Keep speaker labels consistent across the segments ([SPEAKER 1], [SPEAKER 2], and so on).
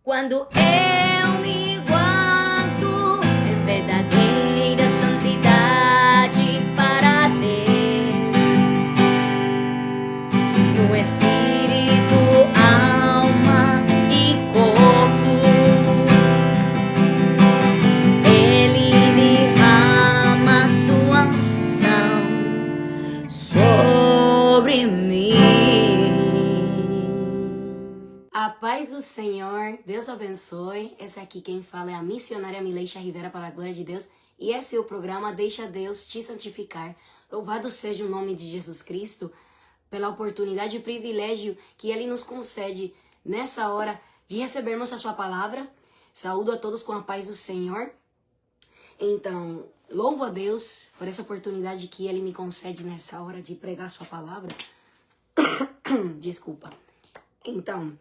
[SPEAKER 1] Quando eu me guardo em verdadeira santidade para Deus, no espírito, alma e corpo, Ele derrama sua unção sobre mim. A paz do Senhor, Deus abençoe. Essa aqui quem fala é a missionária Mileixa Rivera, para a glória de Deus. E esse é o programa Deixa Deus Te Santificar. Louvado seja o nome de Jesus Cristo pela oportunidade e privilégio que Ele nos concede nessa hora de recebermos a sua palavra. Saúdo a todos com a paz do Senhor. Então, louvo a Deus por essa oportunidade que Ele me concede nessa hora de pregar a sua palavra. Desculpa. Então,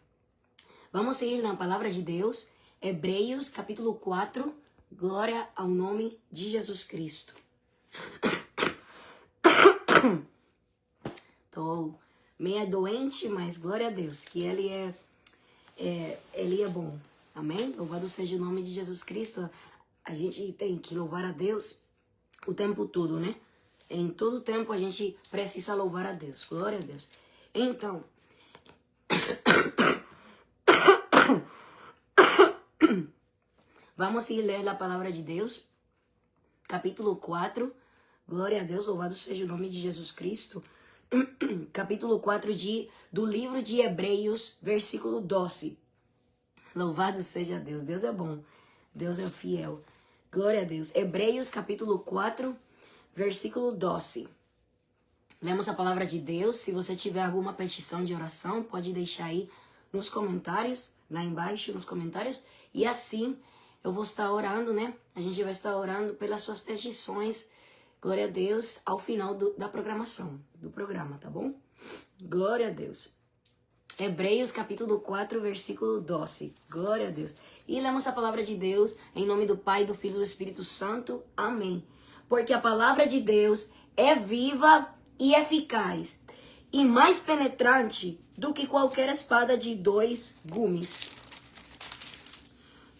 [SPEAKER 1] vamos seguir na palavra de Deus, Hebreus capítulo 4, glória ao nome de Jesus Cristo. Tô meia doente, mas glória a Deus, que Ele é bom, amém? Louvado seja o nome de Jesus Cristo. A gente tem que louvar a Deus o tempo todo, né? Em todo tempo a gente precisa louvar a Deus, glória a Deus. Então, vamos ir ler a palavra de Deus, capítulo 4, glória a Deus, louvado seja o nome de Jesus Cristo, capítulo 4 do livro de Hebreus, versículo 12. Louvado seja Deus, Deus é bom, Deus é fiel, glória a Deus. Hebreus, capítulo 4, versículo 12. Lemos a palavra de Deus. Se você tiver alguma petição de oração, pode deixar aí nos comentários, lá embaixo nos comentários, e assim eu vou estar orando, né? A gente vai estar orando pelas suas petições, glória a Deus, ao final da programação, do programa, tá bom? Glória a Deus. Hebreus capítulo 4, versículo 12, glória a Deus. E lemos a palavra de Deus em nome do Pai, do Filho e do Espírito Santo, amém. Porque a palavra de Deus é viva e eficaz, e mais penetrante do que qualquer espada de 2 gumes.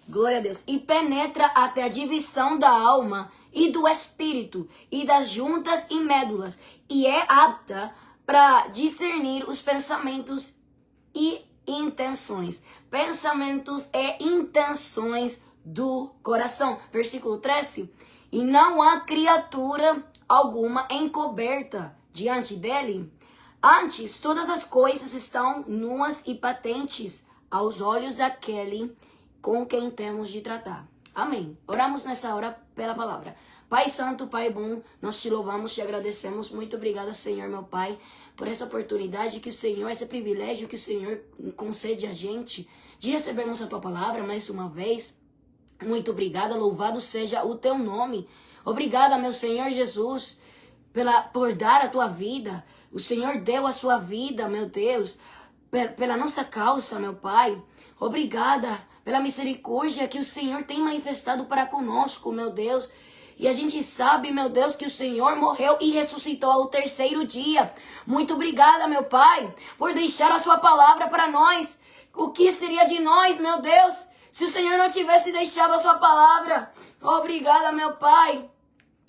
[SPEAKER 1] Glória a Deus. E penetra até a divisão da alma e do espírito, e das juntas e médulas, e é apta para discernir os pensamentos e intenções. Pensamentos e intenções do coração. Versículo 13. E não há criatura alguma encoberta diante dele. Antes, todas as coisas estão nuas e patentes aos olhos daquele com quem temos de tratar. Amém. Oramos nessa hora pela palavra. Pai Santo, Pai bom, nós te louvamos, te agradecemos. Muito obrigada, Senhor, meu Pai, por essa oportunidade que o Senhor, esse privilégio que o Senhor concede a gente de recebermos a tua palavra mais uma vez. Muito obrigada, louvado seja o teu nome. Obrigada, meu Senhor Jesus, por dar a tua vida. O Senhor deu a sua vida, meu Deus, pela nossa causa, meu Pai. Obrigada pela misericórdia que o Senhor tem manifestado para conosco, meu Deus. E a gente sabe, meu Deus, que o Senhor morreu e ressuscitou ao 3º dia. Muito obrigada, meu Pai, por deixar a sua palavra para nós. O que seria de nós, meu Deus, se o Senhor não tivesse deixado a sua palavra? Obrigada, meu Pai.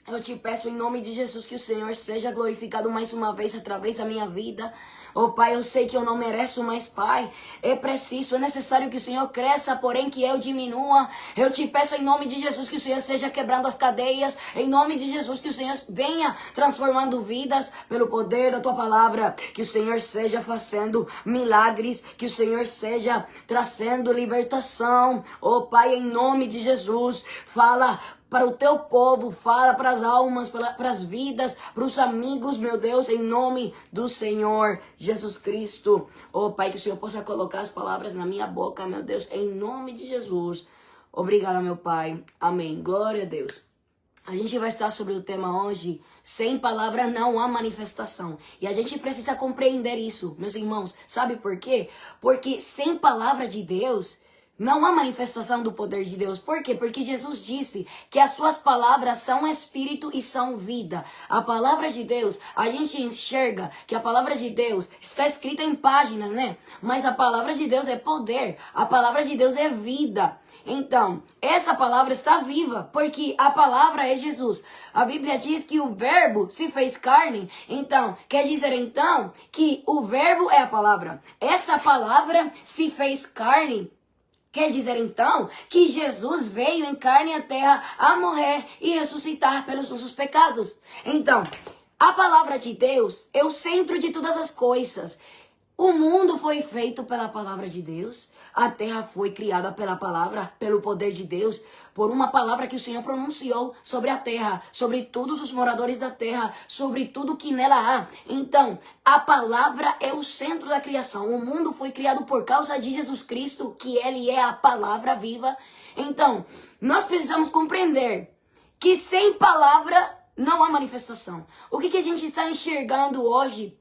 [SPEAKER 1] Eu te peço em nome de Jesus que o Senhor seja glorificado mais uma vez através da minha vida. Oh Pai, eu sei que eu não mereço mais, Pai. É preciso, é necessário que o Senhor cresça, porém que eu diminua. Eu te peço em nome de Jesus que o Senhor seja quebrando as cadeias. Em nome de Jesus que o Senhor venha transformando vidas pelo poder da Tua palavra. Que o Senhor seja fazendo milagres. Que o Senhor seja trazendo libertação. Oh Pai, em nome de Jesus, fala para o teu povo, fala para as almas, para as vidas, para os amigos, meu Deus, em nome do Senhor Jesus Cristo. Oh Pai, que o Senhor possa colocar as palavras na minha boca, meu Deus, em nome de Jesus. Obrigada, meu Pai. Amém. Glória a Deus. A gente vai estar sobre o tema hoje, sem palavra não há manifestação. E a gente precisa compreender isso, meus irmãos. Sabe por quê? Porque sem palavra de Deus, Não há manifestação do poder de Deus. Por quê? Porque Jesus disse que as suas palavras são espírito e são vida. A palavra de Deus, a gente enxerga que a palavra de Deus está escrita em páginas, né? Mas a palavra de Deus é poder. A palavra de Deus é vida. Então, essa palavra está viva, porque a palavra é Jesus. A Bíblia diz que o verbo se fez carne. Então, quer dizer então que o verbo é a palavra. Essa palavra se fez carne. Quer dizer então que Jesus veio em carne à terra a morrer e ressuscitar pelos nossos pecados. Então, a palavra de Deus é o centro de todas as coisas. O mundo foi feito pela palavra de Deus. A terra foi criada pela palavra, pelo poder de Deus, por uma palavra que o Senhor pronunciou sobre a terra, sobre todos os moradores da terra, sobre tudo que nela há. Então, a palavra é o centro da criação. O mundo foi criado por causa de Jesus Cristo, que ele é a palavra viva. Então, nós precisamos compreender que sem palavra não há manifestação. O que a gente está enxergando hoje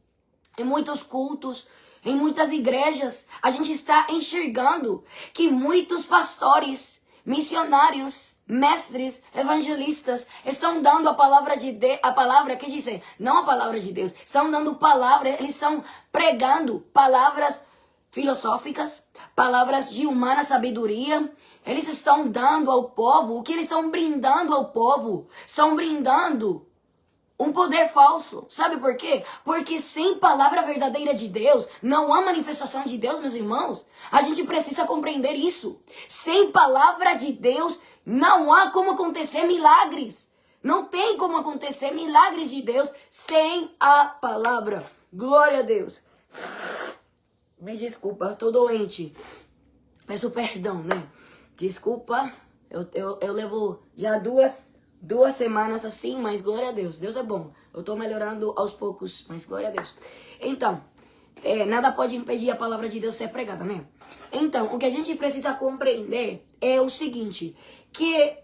[SPEAKER 1] em muitos cultos, em muitas igrejas, a gente está enxergando que muitos pastores, missionários, mestres, evangelistas estão dando a palavra de Deus, a palavra, quer dizer, não a palavra de Deus, estão dando palavra, eles estão pregando palavras filosóficas, palavras de humana sabedoria. Eles estão dando ao povo, o que eles estão brindando ao povo? Estão brindando um poder falso. Sabe por quê? Porque sem palavra verdadeira de Deus, não há manifestação de Deus, meus irmãos. A gente precisa compreender isso. Sem palavra de Deus, não há como acontecer milagres. Não tem como acontecer milagres de Deus sem a palavra. Glória a Deus. Me desculpa, eu tô doente. Peço perdão, né? Desculpa, eu levo já duas semanas assim, mas glória a Deus. Deus é bom. Eu tô melhorando aos poucos, mas glória a Deus. Então, nada pode impedir a palavra de Deus ser pregada, né? Então, o que a gente precisa compreender é o seguinte, que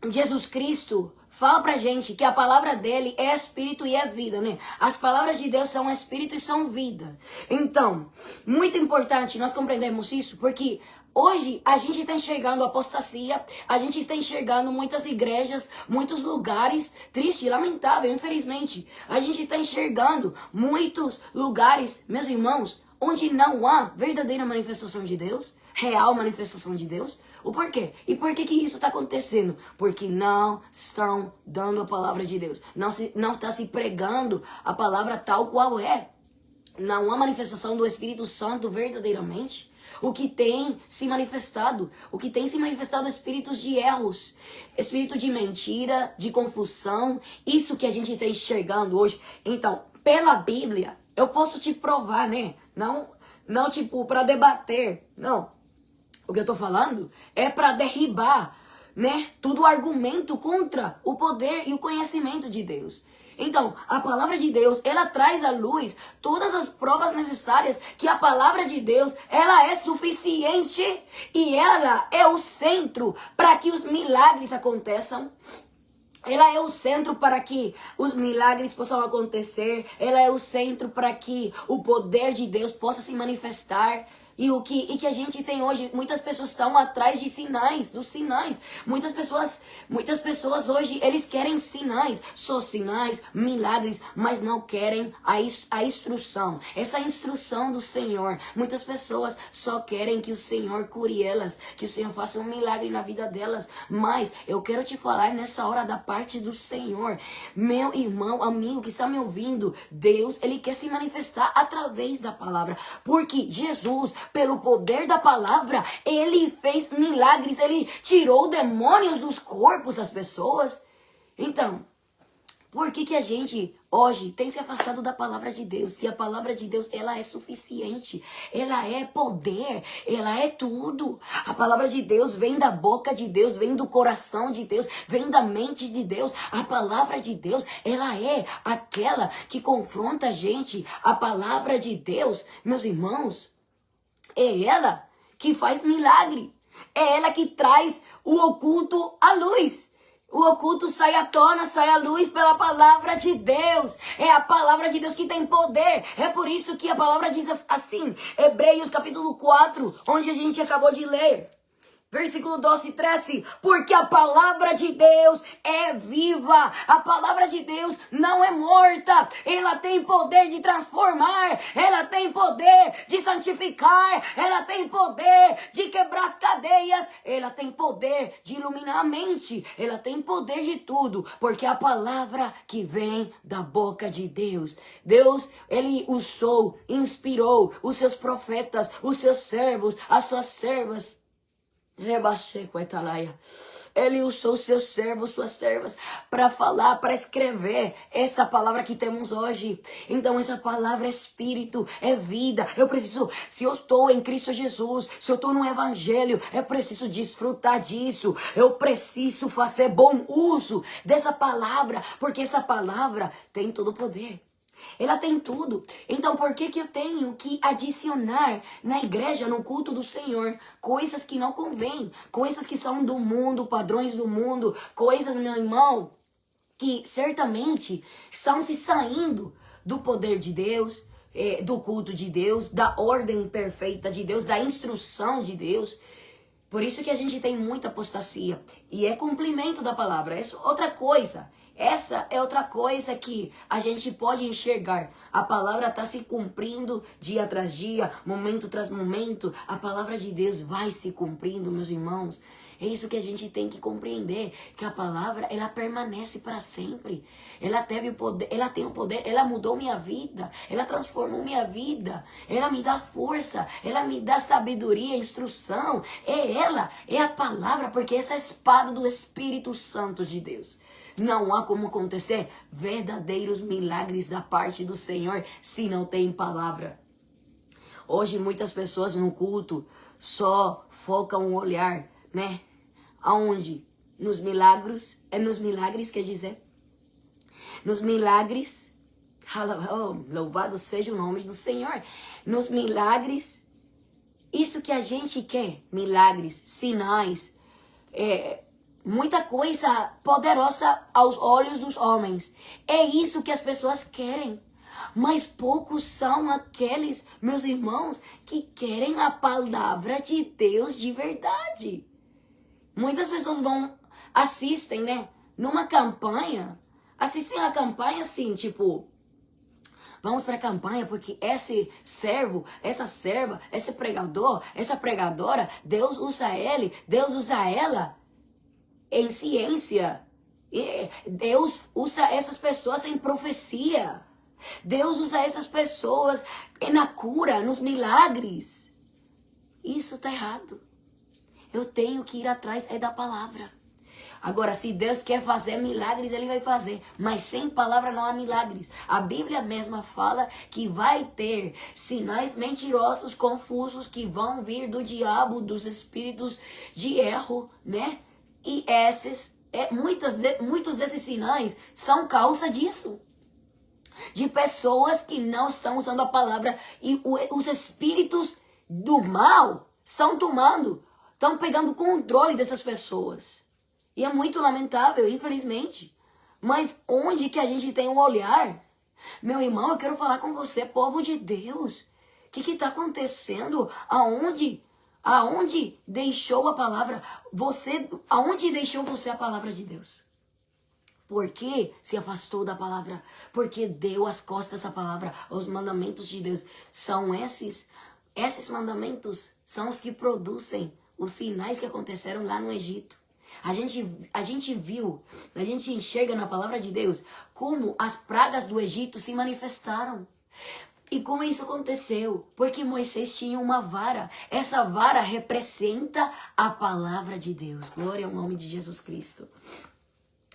[SPEAKER 1] Jesus Cristo fala pra gente que a palavra dele é espírito e é vida, né? As palavras de Deus são espírito e são vida. Então, muito importante nós compreendermos isso, porque hoje a gente está enxergando apostasia, a gente está enxergando muitas igrejas, muitos lugares, triste, lamentável, infelizmente. A gente está enxergando muitos lugares, meus irmãos, onde não há verdadeira manifestação de Deus, real manifestação de Deus. O porquê? E por que isso está acontecendo? Porque não estão dando a palavra de Deus. Não está se pregando a palavra tal qual é. Não há manifestação do Espírito Santo verdadeiramente. O que tem se manifestado? O que tem se manifestado é espíritos de erros, espírito de mentira, de confusão. Isso que a gente está enxergando hoje. Então, pela Bíblia, eu posso te provar, né? Não tipo, para debater. Não. O que eu tô falando é para derribar, né? Todo argumento contra o poder e o conhecimento de Deus. Então, a palavra de Deus, ela traz à luz todas as provas necessárias que a palavra de Deus, ela é suficiente e ela é o centro para que os milagres aconteçam. Ela é o centro para que os milagres possam acontecer. Ela é o centro para que o poder de Deus possa se manifestar. E que a gente tem hoje, muitas pessoas estão atrás de sinais, dos sinais. Muitas pessoas hoje, eles querem sinais, só sinais, milagres, mas não querem a instrução. Essa instrução do Senhor. Muitas pessoas só querem que o Senhor cure elas, que o Senhor faça um milagre na vida delas. Mas eu quero te falar nessa hora da parte do Senhor. Meu irmão, amigo que está me ouvindo, Deus, ele quer se manifestar através da palavra. Porque Jesus, pelo poder da palavra, ele fez milagres, ele tirou demônios dos corpos das pessoas. Então, por que a gente hoje tem se afastado da palavra de Deus? Se a palavra de Deus, ela é suficiente, ela é poder, ela é tudo. A palavra de Deus vem da boca de Deus, vem do coração de Deus, vem da mente de Deus. A palavra de Deus, ela é aquela que confronta a gente. A palavra de Deus, meus irmãos, é ela que faz milagre. É ela que traz o oculto à luz. O oculto sai à tona, sai à luz pela palavra de Deus. É a palavra de Deus que tem poder. É por isso que a palavra diz assim, Hebreus capítulo 4, onde a gente acabou de ler. Versículo 12 e 13, porque a palavra de Deus é viva, a palavra de Deus não é morta, ela tem poder de transformar, ela tem poder de santificar, ela tem poder de quebrar as cadeias, ela tem poder de iluminar a mente, ela tem poder de tudo, porque a palavra que vem da boca de Deus, ele usou, inspirou os seus profetas, os seus servos, as suas servas, ele usou seus servos, suas servas, para falar, para escrever essa palavra que temos hoje. Então essa palavra é espírito, é vida. Eu preciso, se eu estou em Cristo Jesus, se eu estou no Evangelho, eu preciso desfrutar disso. Eu preciso fazer bom uso dessa palavra, porque essa palavra tem todo o poder. Ela tem tudo. Então, por que eu tenho que adicionar na igreja, no culto do Senhor, coisas que não convêm, coisas que são do mundo, padrões do mundo, coisas, meu irmão, que certamente estão se saindo do poder de Deus, do culto de Deus, da ordem perfeita de Deus, da instrução de Deus. Por isso que a gente tem muita apostasia. E é cumprimento da palavra. Essa é outra coisa que a gente pode enxergar. A palavra está se cumprindo dia tras dia, momento tras momento. A palavra de Deus vai se cumprindo, meus irmãos. É isso que a gente tem que compreender, que a palavra, ela permanece para sempre. Ela teve o poder, ela tem o poder, ela mudou minha vida, ela transformou minha vida, ela me dá força, ela me dá sabedoria, instrução. É ela, é a palavra, porque essa é a espada do Espírito Santo de Deus. Não há como acontecer verdadeiros milagres da parte do Senhor se não tem palavra. Hoje muitas pessoas no culto só focam o olhar, né? Aonde? Nos milagres, quer dizer, nos milagres, louvado seja o nome do Senhor, nos milagres, isso que a gente quer, milagres, sinais, muita coisa poderosa aos olhos dos homens, é isso que as pessoas querem. Mas poucos são aqueles, meus irmãos, que querem a palavra de Deus de verdade. Muitas pessoas assistem, né? Numa campanha, assistem a campanha assim, tipo, vamos para a campanha porque esse servo, essa serva, esse pregador, essa pregadora, Deus usa ele, Deus usa ela em ciência. Deus usa essas pessoas em profecia. Deus usa essas pessoas na cura, nos milagres. Isso tá errado. Eu tenho que ir atrás da palavra. Agora, se Deus quer fazer milagres, Ele vai fazer. Mas sem palavra não há milagres. A Bíblia mesma fala que vai ter sinais mentirosos, confusos, que vão vir do diabo, dos espíritos de erro, né? E muitos desses sinais são causa disso. De pessoas que não estão usando a palavra. E os espíritos do mal estão pegando o controle dessas pessoas. E é muito lamentável, infelizmente. Mas onde que a gente tem um olhar? Meu irmão, eu quero falar com você, povo de Deus. O que está acontecendo? Aonde deixou a palavra? Aonde deixou você a palavra de Deus? Por que se afastou da palavra? Porque deu as costas à palavra. Os mandamentos de Deus são esses. Esses mandamentos são os que produzem os sinais que aconteceram lá no Egito. A gente viu, a gente enxerga na palavra de Deus como as pragas do Egito se manifestaram. E como isso aconteceu? Porque Moisés tinha uma vara. Essa vara representa a palavra de Deus. Glória ao nome de Jesus Cristo.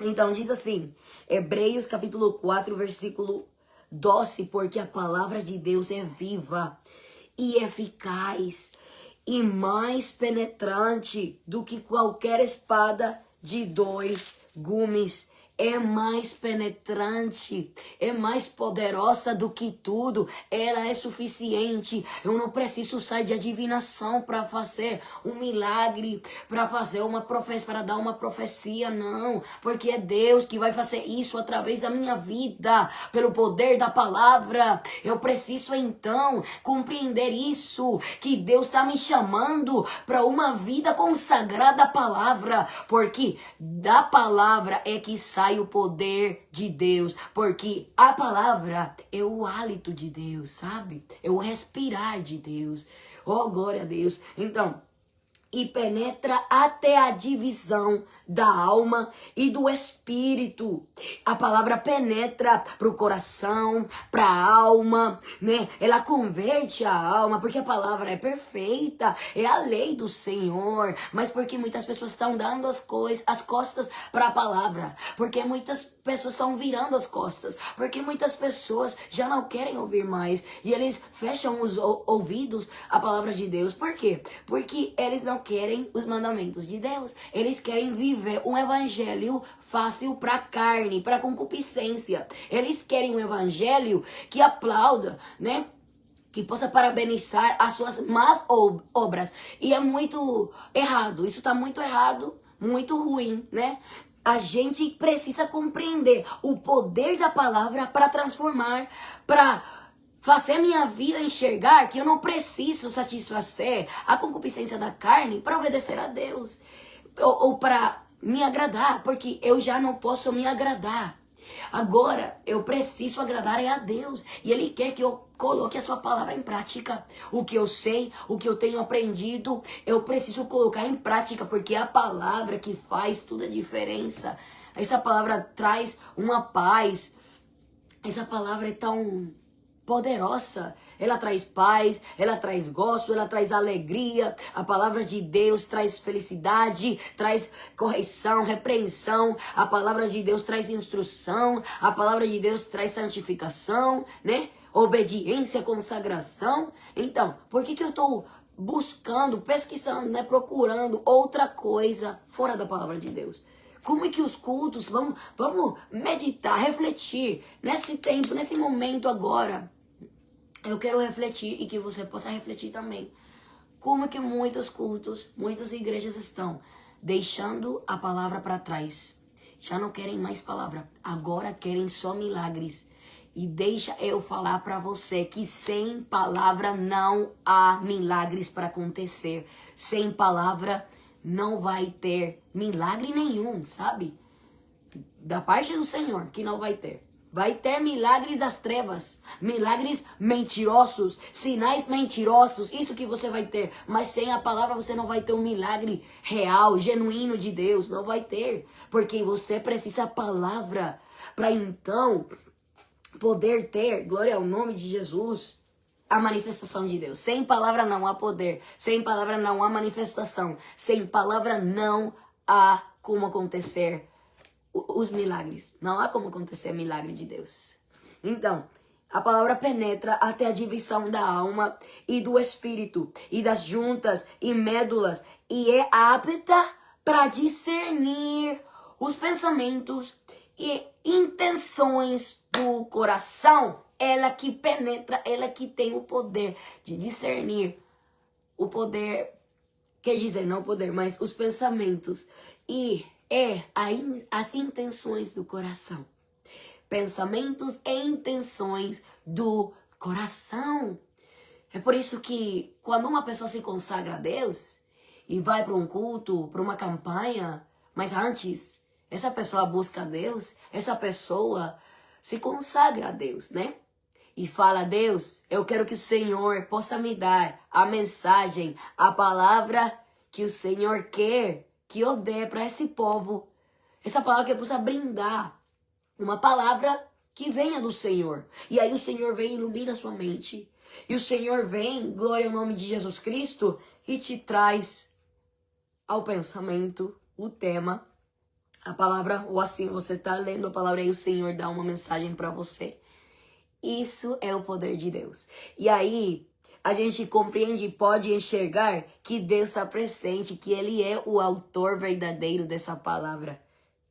[SPEAKER 1] Então diz assim, Hebreus capítulo 4, versículo 12, porque a palavra de Deus é viva e eficaz e mais penetrante do que qualquer espada de dois gumes. é mais penetrante, é mais poderosa do que tudo. Ela é suficiente. Eu não preciso sair de adivinação para fazer um milagre, para fazer uma profecia, para dar uma profecia, não. Porque é Deus que vai fazer isso através da minha vida, pelo poder da palavra. Eu preciso então compreender isso, que Deus está me chamando para uma vida consagrada à palavra, porque da palavra é que sai o poder de Deus, porque a palavra é o hálito de Deus, sabe? É o respirar de Deus. Oh, glória a Deus. Então, e penetra até a divisão da alma e do espírito. A palavra penetra pro coração, pra alma, né? Ela converte a alma, porque a palavra é perfeita, é a lei do Senhor, mas porque muitas pessoas estão dando as costas para a palavra, porque muitas pessoas estão virando as costas, porque muitas pessoas já não querem ouvir mais e eles fecham os ouvidos à palavra de Deus. Por quê? Porque eles não querem os mandamentos de Deus. Eles querem viver um evangelho fácil para carne, para concupiscência. Eles querem um evangelho que aplauda, né? Que possa parabenizar as suas más obras. E é muito errado. Isso está muito errado, muito ruim, né? A gente precisa compreender o poder da palavra para transformar, para fazer minha vida enxergar que eu não preciso satisfazer a concupiscência da carne para obedecer a Deus. Ou para me agradar, porque eu já não posso me agradar. Agora, eu preciso agradar a Deus. E Ele quer que eu coloque a sua palavra em prática. O que eu sei, o que eu tenho aprendido, eu preciso colocar em prática, porque é a palavra que faz toda a diferença. Essa palavra traz uma paz. Essa palavra é tão poderosa. Ela traz paz, ela traz gosto, ela traz alegria. A palavra de Deus traz felicidade, traz correção, repreensão. A palavra de Deus traz instrução. A palavra de Deus traz santificação, né? Obediência, consagração. Então, por que eu estou buscando, pesquisando, né? Procurando outra coisa fora da palavra de Deus? Como é que os cultos, vamos meditar, refletir nesse tempo, nesse momento agora. Eu quero refletir e que você possa refletir também. Como é que muitos cultos, muitas igrejas estão deixando a palavra para trás. Já não querem mais palavra, agora querem só milagres. E deixa eu falar para você que sem palavra não há milagres para acontecer. Sem palavra não vai ter milagre nenhum, sabe? Da parte do Senhor, que não vai ter. Vai ter milagres das trevas, milagres mentirosos, sinais mentirosos, isso que você vai ter. Mas sem a palavra você não vai ter um milagre real, genuíno de Deus, não vai ter. Porque você precisa da palavra para então poder ter, glória ao nome de Jesus, a manifestação de Deus. Sem palavra não há poder, sem palavra não há manifestação, sem palavra não há como acontecer os milagres. Não há como acontecer milagre de Deus. Então, a palavra penetra até a divisão da alma e do espírito, e das juntas e médulas, e é apta para discernir os pensamentos e intenções do coração. Ela que penetra, ela que tem o poder de discernir. O poder, quer dizer, não o poder, mas os pensamentos. E as intenções do coração. Pensamentos e intenções do coração. É por isso que quando uma pessoa se consagra a Deus e vai para um culto, para uma campanha, mas antes, essa pessoa busca a Deus, essa pessoa se consagra a Deus, né? E fala: Deus, eu quero que o Senhor possa me dar a mensagem, a palavra que o Senhor quer que eu dê para esse povo. Essa palavra que eu possa brindar. Uma palavra que venha do Senhor. E aí o Senhor vem e ilumina a sua mente. E o Senhor vem, glória ao nome de Jesus Cristo, e te traz ao pensamento o tema, a palavra, ou assim, você está lendo a palavra e o Senhor dá uma mensagem para você. Isso é o poder de Deus. E aí a gente compreende e pode enxergar que Deus está presente, que Ele é o autor verdadeiro dessa palavra.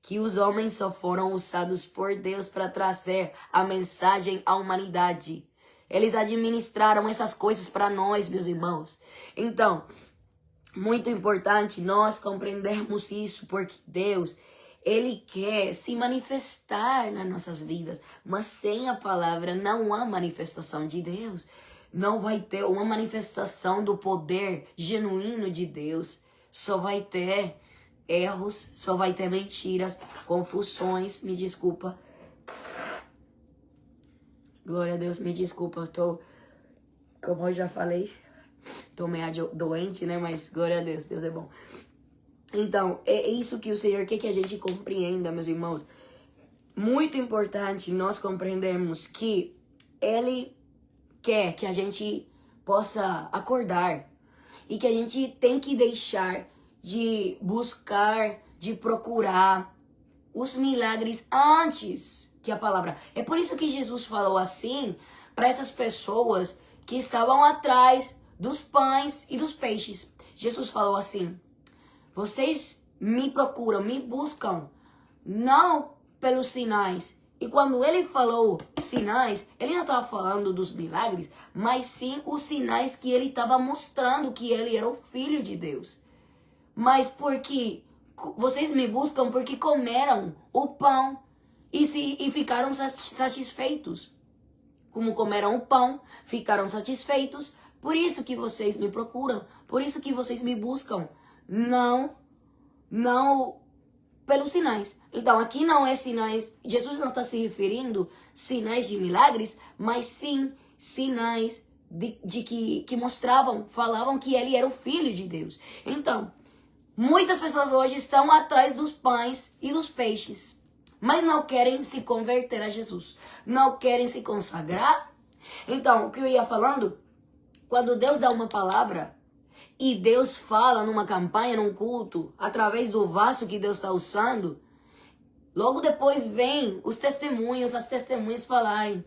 [SPEAKER 1] que os homens só foram usados por Deus para trazer a mensagem à humanidade. Eles administraram essas coisas para nós, meus irmãos. Então, muito importante nós compreendermos isso, porque Deus, Ele quer se manifestar nas nossas vidas. Mas sem a palavra não há manifestação de Deus. Não vai ter uma manifestação do poder genuíno de Deus. Só vai ter erros, só vai ter mentiras, confusões, me desculpa. Glória a Deus, me desculpa, eu tô, como eu já falei, tô meio doente, né? Mas glória a Deus, Deus é bom. Então, é isso que o Senhor quer que a gente compreenda, meus irmãos. Muito importante nós compreendermos que Ele quer que a gente possa acordar e que a gente tem que deixar de buscar, de procurar os milagres antes que a palavra. É por isso que Jesus falou assim para essas pessoas que estavam atrás dos pães e dos peixes. Jesus falou assim: vocês me procuram, me buscam, não pelos sinais. E quando ele falou sinais, ele não estava falando dos milagres, mas sim os sinais que ele estava mostrando que ele era o Filho de Deus. Mas porque vocês me buscam porque comeram o pão e ficaram satisfeitos. Como comeram o pão, ficaram satisfeitos. Por isso que vocês me procuram, por isso que vocês me buscam. Não pelos sinais. Então, aqui não é sinais, Jesus não está se referindo sinais de milagres, mas sim sinais que mostravam, falavam que ele era o Filho de Deus. Então, muitas pessoas hoje estão atrás dos pães e dos peixes, mas não querem se converter a Jesus, não querem se consagrar. Então, o que eu ia falando, quando Deus dá uma palavra, e Deus fala numa campanha, num culto, através do vaso que Deus está usando, logo depois vem os testemunhos, as testemunhas falarem: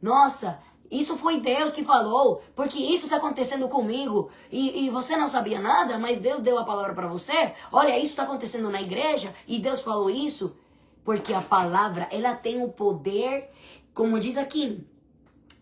[SPEAKER 1] nossa, isso foi Deus que falou, porque isso está acontecendo comigo, e você não sabia nada, mas Deus deu a palavra para você. Olha, isso está acontecendo na igreja, e Deus falou isso. Porque a palavra, ela tem o poder, como diz aqui,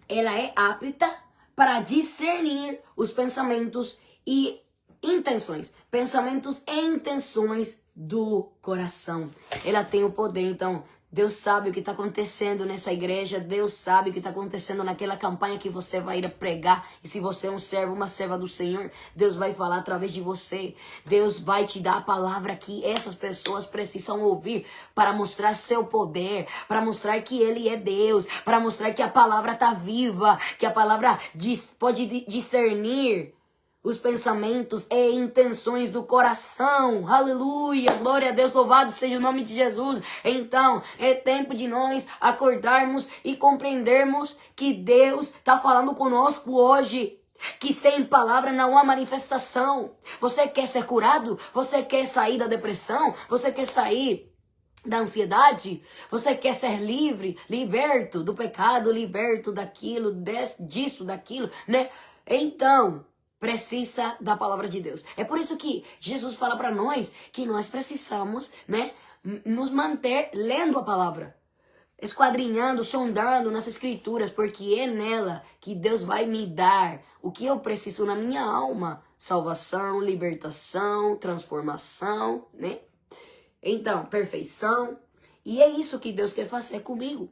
[SPEAKER 1] ela é apta para discernir os pensamentos e intenções, pensamentos e intenções do coração. Ela tem o poder. Então, Deus sabe o que está acontecendo nessa igreja, Deus sabe o que está acontecendo naquela campanha que você vai ir pregar. E se você é um servo, uma serva do Senhor, Deus vai falar através de você. Deus vai te dar a palavra que essas pessoas precisam ouvir para mostrar seu poder, para mostrar que Ele é Deus, para mostrar que a palavra está viva, que a palavra pode discernir os pensamentos e intenções do coração. Aleluia, glória a Deus, louvado seja o nome de Jesus. Então, é tempo de nós acordarmos e compreendermos que Deus está falando conosco hoje. Que sem palavra não há manifestação. Você quer ser curado? Você quer sair da depressão? Você quer sair da ansiedade? Você quer ser livre, liberto do pecado, liberto daquilo, disso, daquilo, né? Então, precisa da palavra de Deus. É por isso que Jesus fala para nós que nós precisamos, né, nos manter lendo a palavra, esquadrinhando, sondando nas escrituras, porque é nela que Deus vai me dar o que eu preciso na minha alma: salvação, libertação, transformação, né? Então, perfeição. E é isso que Deus quer fazer comigo.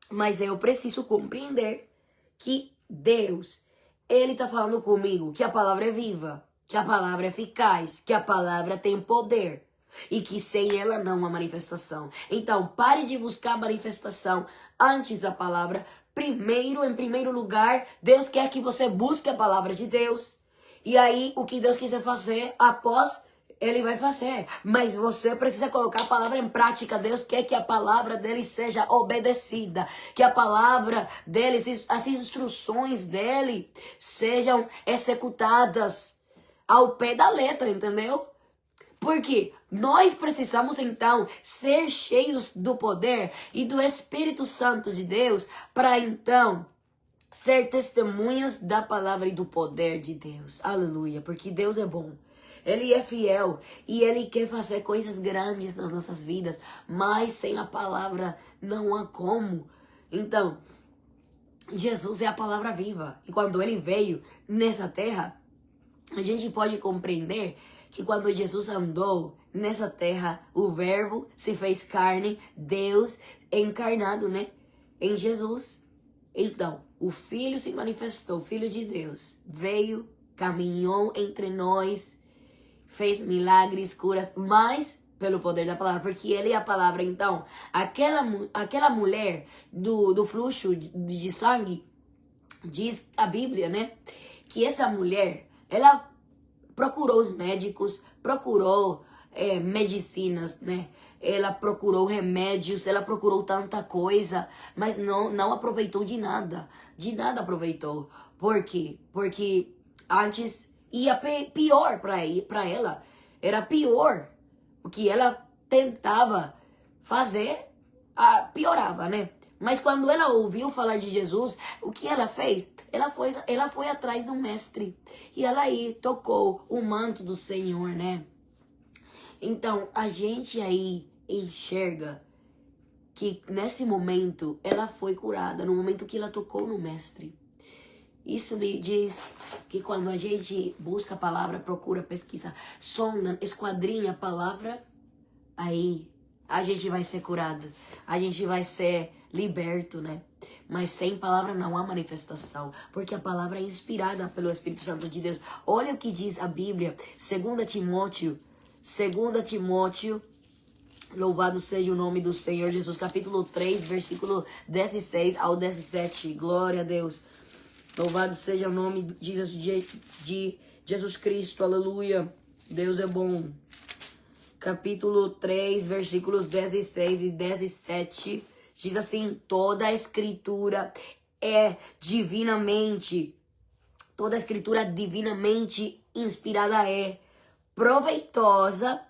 [SPEAKER 1] Mas eu preciso compreender que Deus, Ele está falando comigo que a palavra é viva, que a palavra é eficaz, que a palavra tem poder e que sem ela não há manifestação. Então, pare de buscar manifestação antes da palavra. Em primeiro lugar, Deus quer que você busque a palavra de Deus. E aí, o que Deus quiser fazer após, Ele vai fazer. Mas você precisa colocar a palavra em prática. Deus quer que a palavra dele seja obedecida. Que a palavra dele, as instruções dele sejam executadas ao pé da letra, entendeu? Porque nós precisamos então ser cheios do poder e do Espírito Santo de Deus para então ser testemunhas da palavra e do poder de Deus. Aleluia, porque Deus é bom. Ele é fiel e Ele quer fazer coisas grandes nas nossas vidas, mas sem a palavra não há como. Então, Jesus é a palavra viva. E quando Ele veio nessa terra, a gente pode compreender que quando Jesus andou nessa terra, o Verbo se fez carne, Deus encarnado, né? Em Jesus. Então, o Filho se manifestou, o Filho de Deus veio, caminhou entre nós, fez milagres, curas, mas pelo poder da palavra, porque Ele é a palavra. Então, aquela mulher do fluxo de sangue, diz a Bíblia, né? Que essa mulher, ela procurou os médicos, procurou medicinas, né? Ela procurou remédios, ela procurou tanta coisa, mas não aproveitou de nada. De nada aproveitou. Por quê? Porque antes ia pior para ela. Era pior. O que ela tentava fazer, piorava, né? Mas quando ela ouviu falar de Jesus, o que ela fez? Ela foi atrás do mestre. E ela aí tocou o manto do Senhor, né? Então, a gente aí enxerga que nesse momento ela foi curada, no momento que ela tocou no mestre. Isso me diz que quando a gente busca a palavra, procura, pesquisa, sonda, esquadrinha a palavra, aí a gente vai ser curado, a gente vai ser liberto, né? Mas sem palavra não há manifestação, porque a palavra é inspirada pelo Espírito Santo de Deus. Olha o que diz a Bíblia, 2 Timóteo, louvado seja o nome do Senhor Jesus, capítulo 3, versículo 16 ao 17, glória a Deus. Louvado seja o nome de Jesus Cristo, aleluia, Deus é bom. Capítulo 3, versículos 16 e 17, diz assim: toda a escritura divinamente inspirada, proveitosa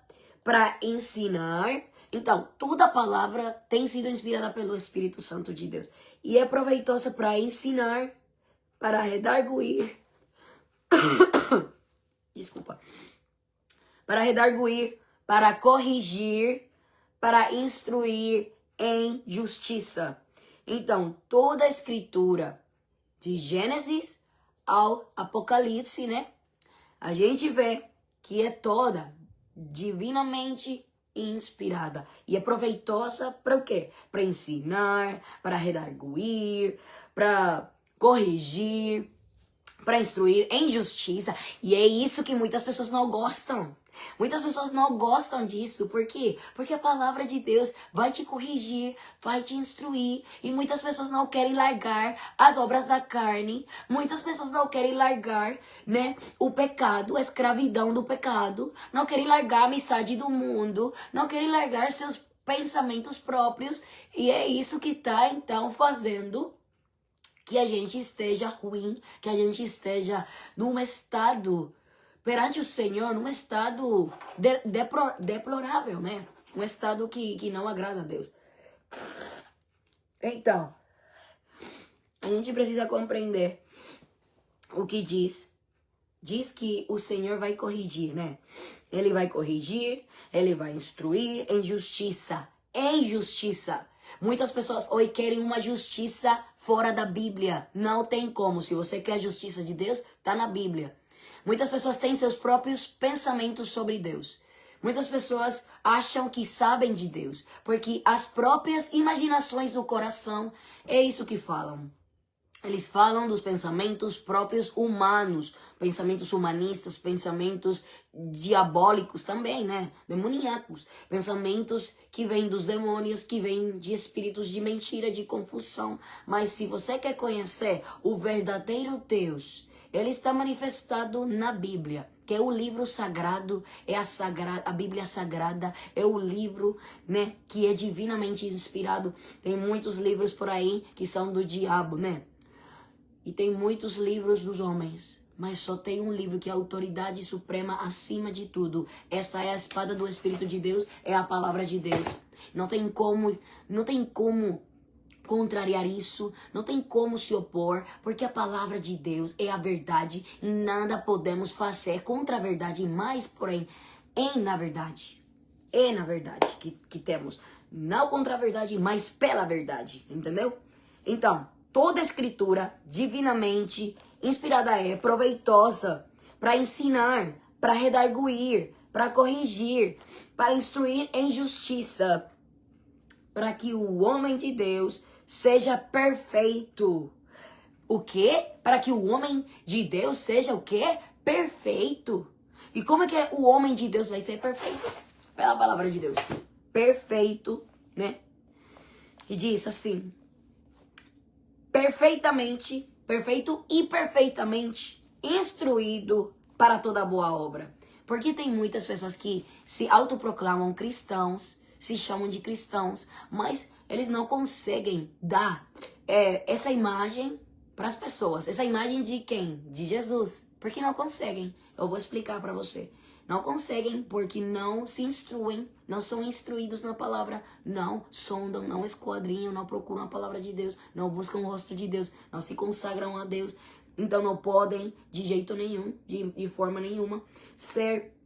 [SPEAKER 1] para ensinar. Então, toda a palavra tem sido inspirada pelo Espírito Santo de Deus. E é proveitosa para ensinar, para redarguir. Desculpa. Para redarguir, para corrigir, para instruir em justiça. Então, toda a escritura, de Gênesis ao Apocalipse, né? A gente vê que é toda divinamente inspirada. E é proveitosa para o quê? Para ensinar, para redarguir, para corrigir, para instruir em justiça. E é isso que muitas pessoas não gostam. Muitas pessoas não gostam disso. Por quê? Porque a palavra de Deus vai te corrigir, vai te instruir. E muitas pessoas não querem largar as obras da carne. Muitas pessoas não querem largar, né, o pecado, a escravidão do pecado. Não querem largar a amizade do mundo. Não querem largar seus pensamentos próprios. E é isso que está, então, fazendo que a gente esteja ruim, que a gente esteja num estado perante o Senhor, num estado deplorável, né? Um estado que não agrada a Deus. Então, a gente precisa compreender o que diz. Diz que o Senhor vai corrigir, né? Ele vai corrigir, ele vai instruir em justiça. Em justiça. Muitas pessoas hoje querem uma justiça fora da Bíblia. Não tem como. Se você quer a justiça de Deus, tá na Bíblia. Muitas pessoas têm seus próprios pensamentos sobre Deus. Muitas pessoas acham que sabem de Deus, porque as próprias imaginações do coração é isso que falam. Eles falam dos pensamentos próprios humanos, pensamentos humanistas, pensamentos diabólicos também, né? Demoníacos. Pensamentos que vêm dos demônios, que vêm de espíritos de mentira, de confusão. Mas se você quer conhecer o verdadeiro Deus, ele está manifestado na Bíblia, que é o livro sagrado, a Bíblia Sagrada, é o livro, né, que é divinamente inspirado. Tem muitos livros por aí que são do diabo, né? E tem muitos livros dos homens, mas só tem um livro que é a autoridade suprema acima de tudo. Essa é a espada do Espírito de Deus, é a palavra de Deus. Não tem como contrariar isso, não tem como se opor, porque a palavra de Deus é a verdade e nada podemos fazer contra a verdade, mas, porém, na verdade que temos, não contra a verdade, mas pela verdade, entendeu? Então, toda escritura divinamente inspirada é proveitosa para ensinar, para redarguir, para corrigir, para instruir em justiça, para que o homem de Deus seja perfeito. O quê? Para que o homem de Deus seja o quê? Perfeito. E como é que o homem de Deus vai ser perfeito? Pela palavra de Deus. Perfeito, né? E diz assim: perfeito e perfeitamente instruído para toda boa obra. Porque tem muitas pessoas que se autoproclamam cristãos, se chamam de cristãos, mas eles não conseguem dar essa imagem para as pessoas. Essa imagem de quem? De Jesus. Porque não conseguem. Eu vou explicar para você. Não conseguem porque não se instruem, não são instruídos na palavra, não sondam, não esquadrinham, não procuram a palavra de Deus, não buscam o rosto de Deus, não se consagram a Deus. Então não podem, de jeito nenhum, de forma nenhuma, ser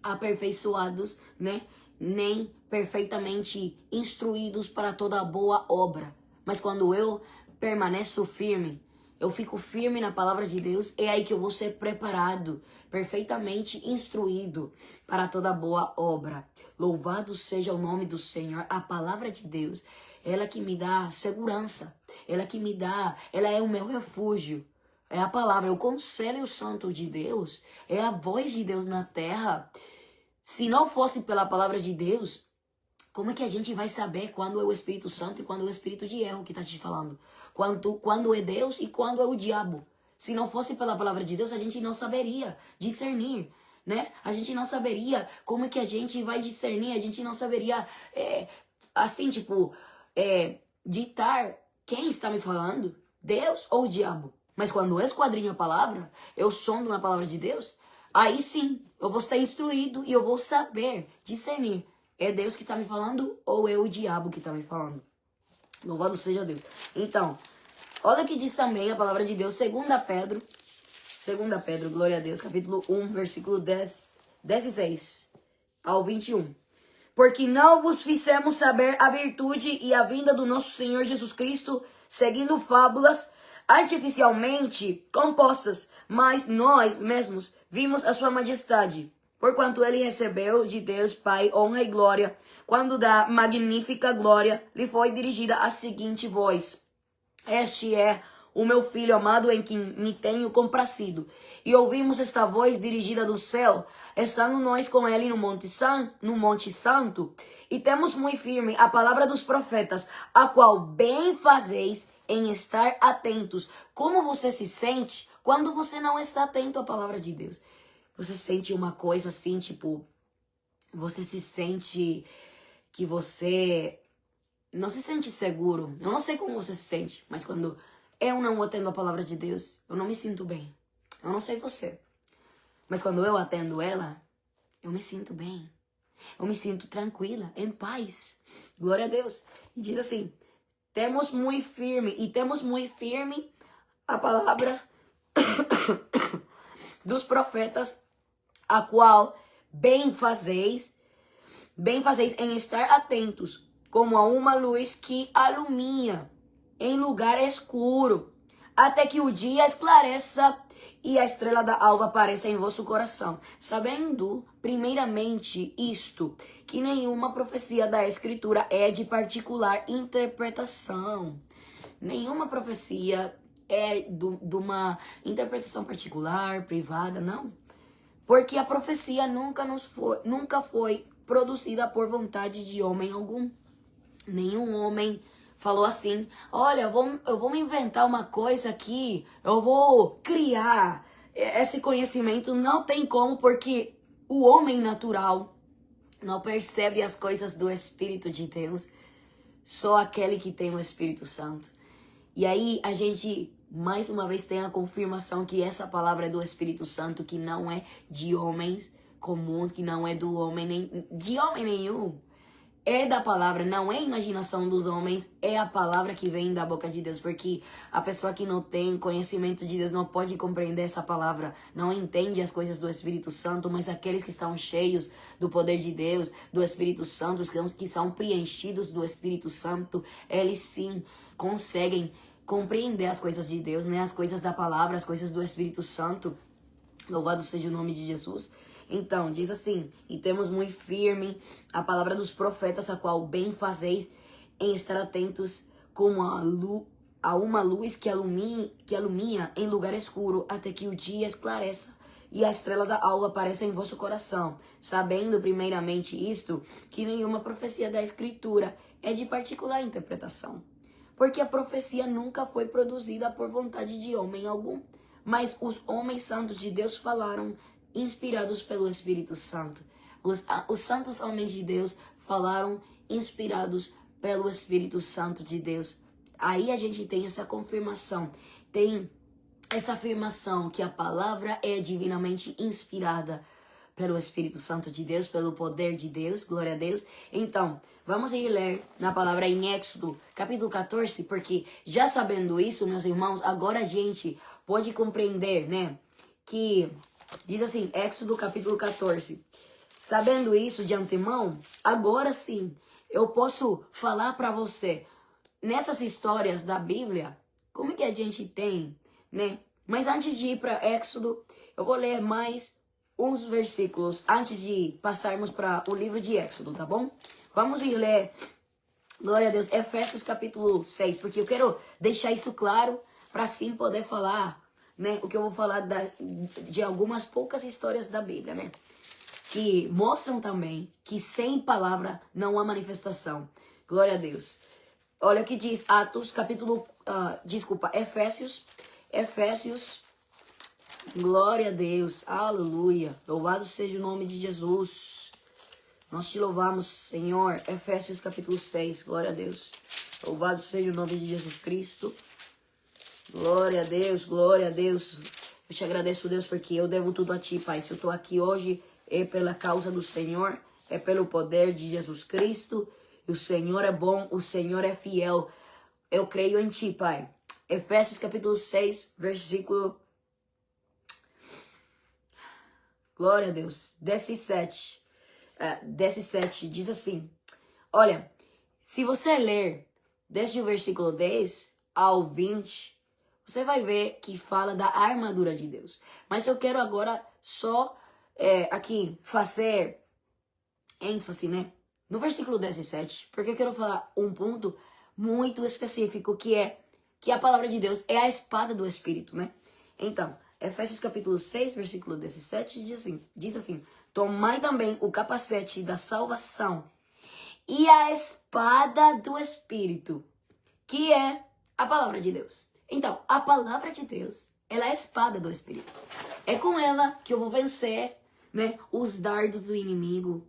[SPEAKER 1] aperfeiçoados, né? Nem perfeitamente instruídos para toda boa obra. Mas quando eu permaneço firme, eu fico firme na palavra de Deus, é aí que eu vou ser preparado, perfeitamente instruído para toda boa obra. Louvado seja o nome do Senhor. A palavra de Deus, ela que me dá segurança, ela é o meu refúgio. É a palavra, o conselho santo de Deus, é a voz de Deus na terra. Se não fosse pela palavra de Deus, como é que a gente vai saber quando é o Espírito Santo e quando é o Espírito de erro que está te falando? Quando é Deus e quando é o diabo? Se não fosse pela palavra de Deus, a gente não saberia discernir, né? A gente não saberia como é que a gente vai discernir, a gente não saberia, ditar quem está me falando, Deus ou o diabo. Mas quando eu esquadrinho a palavra, eu sondo na palavra de Deus, aí sim, eu vou estar instruído e eu vou saber discernir. É Deus que está me falando ou é o diabo que está me falando? Louvado seja Deus. Então, olha que diz também a palavra de Deus, 2 Pedro, glória a Deus, capítulo 1, versículo 10 e 6 ao 21. Porque não vos fizemos saber a virtude e a vinda do nosso Senhor Jesus Cristo, seguindo fábulas artificialmente compostas, mas nós mesmos vimos a sua majestade, porquanto ele recebeu de Deus Pai honra e glória, quando da magnífica glória lhe foi dirigida a seguinte voz: Este é o meu Filho amado em quem me tenho comprazido. E ouvimos esta voz dirigida do céu, estando nós com ele no Monte Santo, e temos muito firme a palavra dos profetas, a qual bem fazeis em estar atentos. Como você se sente quando você não está atento à palavra de Deus? Você sente uma coisa assim, tipo, você se sente que você não se sente seguro. Eu não sei como você se sente, mas quando eu não atendo a palavra de Deus, eu não me sinto bem. Eu não sei você, mas quando eu atendo ela, eu me sinto bem. Eu me sinto tranquila, em paz. Glória a Deus. E diz assim: temos muito firme a palavra dos profetas, a qual bem fazeis em estar atentos, como a uma luz que alumia em lugar escuro, até que o dia esclareça e a estrela da alva apareça em vosso coração. Sabendo, primeiramente, isto, que nenhuma profecia da Escritura é de particular interpretação. Nenhuma profecia é de uma interpretação particular, privada, não. Porque a profecia nunca foi produzida por vontade de homem algum. Nenhum homem falou assim: olha, eu vou me inventar uma coisa aqui, eu vou criar esse conhecimento. Não tem como, porque o homem natural não percebe as coisas do Espírito de Deus. Só aquele que tem o Espírito Santo. E aí a gente, mais uma vez, tem a confirmação que essa palavra é do Espírito Santo, que não é de homens comuns, que não é de homem nenhum. é da palavra, não é imaginação dos homens, é a palavra que vem da boca de Deus, porque a pessoa que não tem conhecimento de Deus não pode compreender essa palavra, não entende as coisas do Espírito Santo, mas aqueles que estão cheios do poder de Deus, do Espírito Santo, os que são preenchidos do Espírito Santo, eles sim conseguem compreender as coisas de Deus, né? As coisas da palavra, as coisas do Espírito Santo. Louvado seja o nome de Jesus. Então, diz assim: e temos muito firme a palavra dos profetas, a qual bem fazeis em estar atentos como a uma luz que alumia em lugar escuro, até que o dia esclareça e a estrela da alva apareça em vosso coração, sabendo primeiramente isto, que nenhuma profecia da Escritura é de particular interpretação. Porque a profecia nunca foi produzida por vontade de homem algum, mas os homens santos de Deus falaram, inspirados pelo Espírito Santo. Os santos homens de Deus falaram inspirados pelo Espírito Santo de Deus. Aí a gente tem essa confirmação, tem essa afirmação que a palavra é divinamente inspirada pelo Espírito Santo de Deus, pelo poder de Deus, glória a Deus. Então, vamos ir ler na palavra em Éxodo, capítulo 14, porque já sabendo isso, meus irmãos, agora a gente pode compreender, né, que diz assim, Éxodo capítulo 14. Sabendo isso de antemão, agora sim, eu posso falar para você, nessas histórias da Bíblia, como é que a gente tem, né? Mas antes de ir para Éxodo, eu vou ler mais uns versículos antes de passarmos para o livro de Éxodo, tá bom? Vamos ir ler, glória a Deus, Efésios capítulo 6, porque eu quero deixar isso claro para assim poder falar, né, o que eu vou falar de algumas poucas histórias da Bíblia, né, que mostram também que sem palavra não há manifestação. Glória a Deus. Olha o que diz Atos, Efésios, glória a Deus, aleluia, louvado seja o nome de Jesus. Nós te louvamos, Senhor. Efésios capítulo 6, glória a Deus, louvado seja o nome de Jesus Cristo. Glória a Deus, glória a Deus. Eu te agradeço, Deus, porque eu devo tudo a Ti, Pai. Se eu estou aqui hoje, é pela causa do Senhor, é pelo poder de Jesus Cristo. E o Senhor é bom, o Senhor é fiel. Eu creio em Ti, Pai. Efésios capítulo 6, versículo... Glória a Deus. 17, diz assim. Olha, se você ler desde o versículo 10 ao 20... você vai ver que fala da armadura de Deus. Mas eu quero agora só aqui fazer ênfase, né, no versículo 17, porque eu quero falar um ponto muito específico, que é que a palavra de Deus é a espada do Espírito, né? Então, Efésios capítulo 6, versículo 17, diz assim, tomai também o capacete da salvação e a espada do Espírito, que é a palavra de Deus. Então, a palavra de Deus, ela é a espada do Espírito. É com ela que eu vou vencer, né, os dardos do inimigo,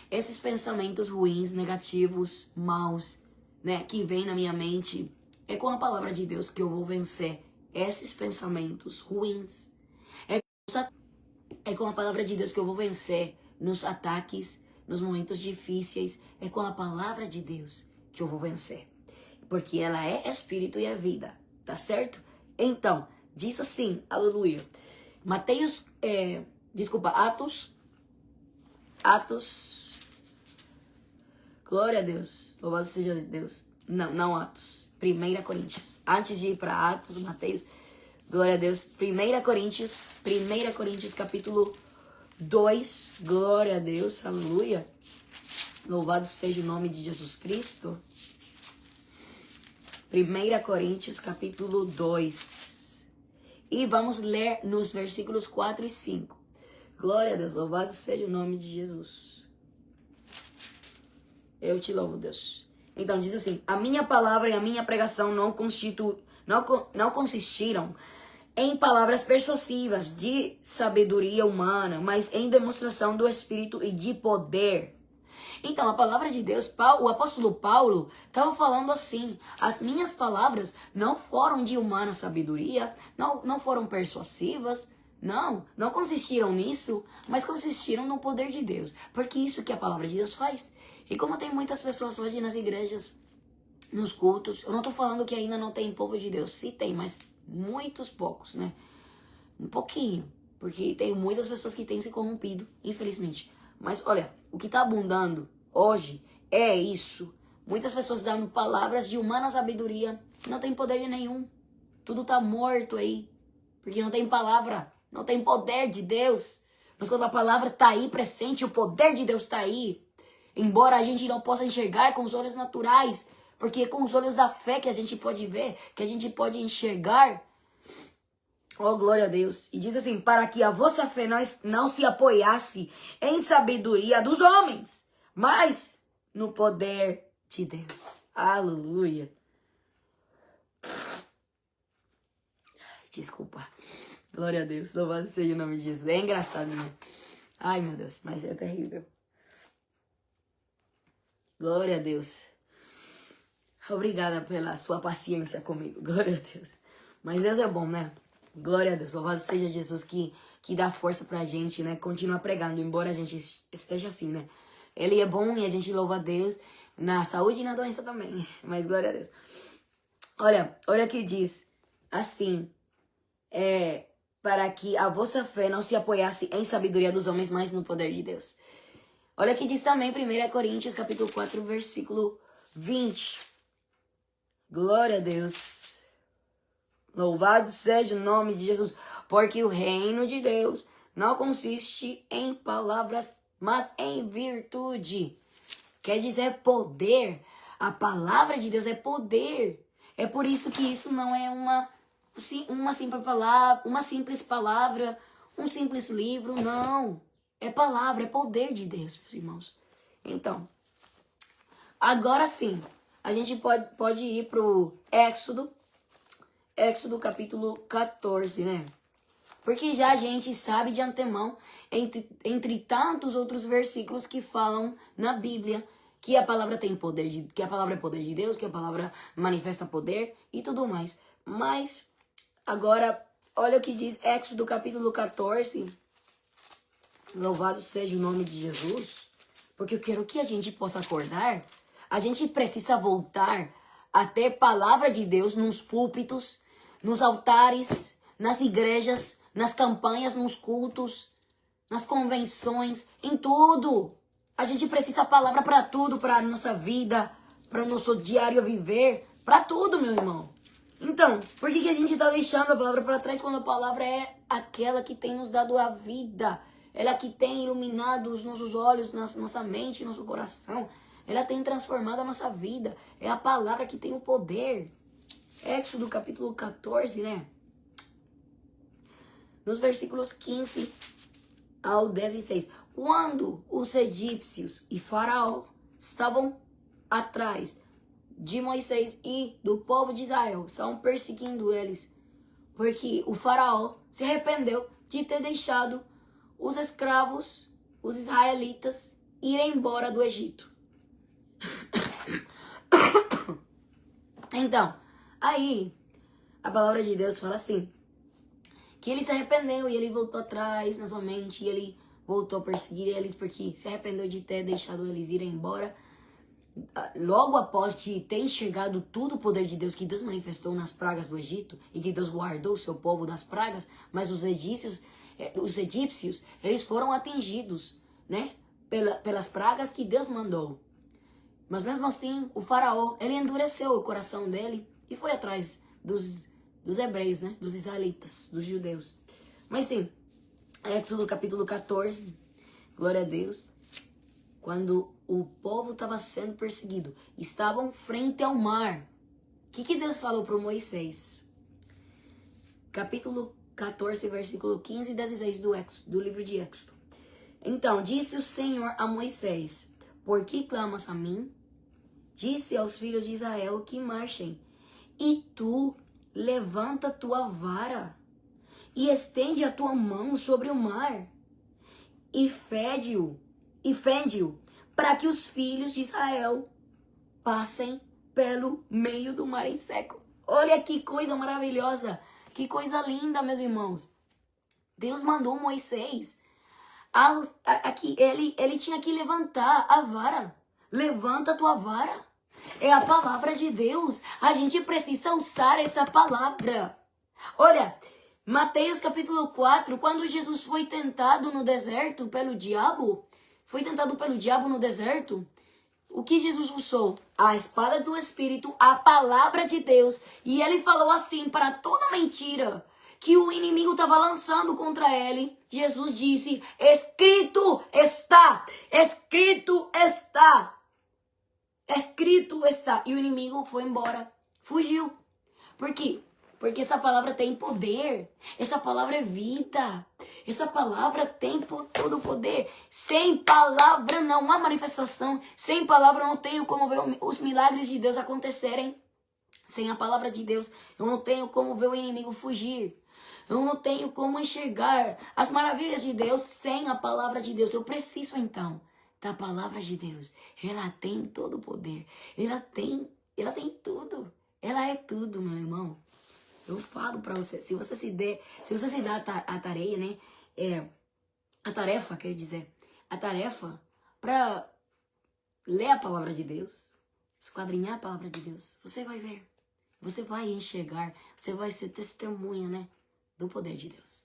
[SPEAKER 1] esses pensamentos ruins, negativos, maus, né, que vêm na minha mente. É com a palavra de Deus que eu vou vencer esses pensamentos ruins. É com a palavra de Deus que eu vou vencer nos ataques, nos momentos difíceis. É com a palavra de Deus que eu vou vencer. Porque ela é Espírito e é vida. Tá certo? Então, diz assim, aleluia. Atos. Glória a Deus. Louvado seja Deus. Não Atos. 1 Coríntios. Antes de ir para Atos, Mateus. Glória a Deus. 1 Coríntios capítulo 2. Glória a Deus. Aleluia. Louvado seja o nome de Jesus Cristo. 1 Coríntios capítulo 2. E vamos ler nos versículos 4 e 5. Glória a Deus, louvado seja o nome de Jesus. Eu te louvo, Deus. Então diz assim, a minha palavra e a minha pregação não consistiram em palavras persuasivas de sabedoria humana, mas em demonstração do Espírito e de poder. Então, a palavra de Deus, o apóstolo Paulo estava falando assim, as minhas palavras não foram de humana sabedoria, não foram persuasivas, Não consistiram nisso, mas consistiram no poder de Deus. Porque isso que a palavra de Deus faz. E como tem muitas pessoas hoje nas igrejas, nos cultos, eu não tô falando que ainda não tem povo de Deus. Sim tem, mas muitos poucos, né? Um pouquinho. Porque tem muitas pessoas que têm se corrompido, infelizmente. Mas olha, o que tá abundando hoje é isso. Muitas pessoas dando palavras de humana sabedoria, não tem poder nenhum. Tudo tá morto aí. Porque não tem palavra, não tem poder de Deus. Mas quando a palavra tá aí presente, o poder de Deus tá aí. Embora a gente não possa enxergar com os olhos naturais, porque é com os olhos da fé que a gente pode ver, que a gente pode enxergar. Oh, glória a Deus. E diz assim, para que a vossa fé não se apoiasse em sabedoria dos homens, mas no poder de Deus. Aleluia. Desculpa. Glória a Deus. Louvado seja o nome de Jesus. É engraçado, né? Ai, meu Deus. Mas é terrível. Glória a Deus. Obrigada pela sua paciência comigo. Glória a Deus. Mas Deus é bom, né? Glória a Deus. Louvado seja Jesus que dá força pra gente, né? Continua pregando, embora a gente esteja assim, né? Ele é bom e a gente louva a Deus na saúde e na doença também. Mas glória a Deus. Olha que diz assim, para que a vossa fé não se apoiasse em sabedoria dos homens, mas no poder de Deus. Olha que diz também 1 Coríntios capítulo 4, versículo 20. Glória a Deus. Louvado seja o nome de Jesus. Porque o reino de Deus não consiste em palavras, mas em virtude. Quer dizer poder. A palavra de Deus é poder. É por isso que isso não é uma simples palavra, um simples livro, não. É palavra, é poder de Deus, meus irmãos. Então, agora sim, a gente pode ir pro Éxodo capítulo 14, né? Porque já a gente sabe de antemão, entre tantos outros versículos que falam na Bíblia, que a palavra tem poder, que a palavra é poder de Deus, que a palavra manifesta poder e tudo mais. Mas, agora, olha o que diz Éxodo capítulo 14. Louvado seja o nome de Jesus. Porque eu quero que a gente possa acordar. A gente precisa voltar a ter palavra de Deus nos púlpitos, nos altares, nas igrejas, nas campanhas, nos cultos, nas convenções, em tudo. A gente precisa palavra para tudo, para a nossa vida, para o nosso diário viver, para tudo, meu irmão. Então, por que a gente está deixando a palavra para trás quando a palavra é aquela que tem nos dado a vida? Ela que tem iluminado os nossos olhos, nossa mente, nosso coração. Ela tem transformado a nossa vida. É a palavra que tem o poder. Éxodo capítulo 14, né? Nos versículos 15 ao 16. Quando os egípcios e Faraó estavam atrás de Moisés e do povo de Israel, estavam perseguindo eles, porque o Faraó se arrependeu de ter deixado os escravos, os israelitas, irem embora do Egito. Então, aí, a palavra de Deus fala assim, que ele se arrependeu e ele voltou atrás na sua mente, e ele voltou a perseguir eles porque se arrependeu de ter deixado eles irem embora. Logo após de ter enxergado tudo o poder de Deus que Deus manifestou nas pragas do Egito e que Deus guardou o seu povo das pragas, mas os egípcios, eles foram atingidos, né, pelas pragas que Deus mandou. Mas mesmo assim, o Faraó, ele endureceu o coração dele e foi atrás dos hebreus, né, dos israelitas, dos judeus. Mas sim, Éxodo capítulo 14, glória a Deus, quando o povo estava sendo perseguido, estavam frente ao mar. O que Deus falou para Moisés? Capítulo 14, versículo 15 e 16 do livro de Éxodo. Então, disse o Senhor a Moisés, por que clamas a mim? Disse aos filhos de Israel que marchem. E tu, levanta tua vara e estende a tua mão sobre o mar e fende-o, para que os filhos de Israel passem pelo meio do mar em seco. Olha que coisa maravilhosa, que coisa linda, meus irmãos. Deus mandou Moisés. Aqui, ele tinha que levantar a vara. Levanta a tua vara. É a palavra de Deus. A gente precisa usar essa palavra. Olha, Mateus capítulo 4, quando Jesus foi tentado no deserto pelo diabo, no deserto, o que Jesus usou? A espada do Espírito, a palavra de Deus. E ele falou assim para toda mentira que o inimigo estava lançando contra ele. Jesus disse, escrito está, escrito está, escrito está. E o inimigo foi embora, fugiu. Por quê? Porque essa palavra tem poder. Essa palavra é vida. Essa palavra tem todo o poder. Sem palavra não há manifestação. Sem palavra eu não tenho como ver os milagres de Deus acontecerem. Sem a palavra de Deus eu não tenho como ver o inimigo fugir. Eu não tenho como enxergar as maravilhas de Deus sem a palavra de Deus. Eu preciso então da palavra de Deus. Ela tem todo o poder. Ela tem tudo. Ela é tudo, meu irmão. Eu falo pra você, se você se dá a tarefa, né? A tarefa pra ler a palavra de Deus, esquadrinhar a palavra de Deus, você vai ver, você vai enxergar, você vai ser testemunha, né? Do poder de Deus.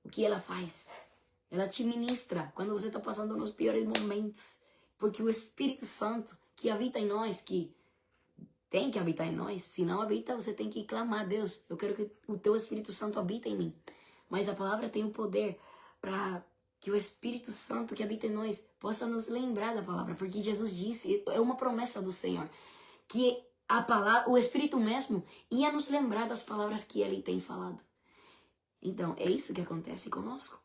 [SPEAKER 1] O que ela faz? Ela te ministra quando você está passando nos piores momentos, porque o Espírito Santo que habita em nós, que tem que habitar em nós. Se não habita, você tem que clamar a Deus. Eu quero que o teu Espírito Santo habite em mim. Mas a palavra tem o poder para que o Espírito Santo que habita em nós possa nos lembrar da palavra. Porque Jesus disse, é uma promessa do Senhor, que a palavra, o Espírito mesmo ia nos lembrar das palavras que Ele tem falado. Então, é isso que acontece conosco.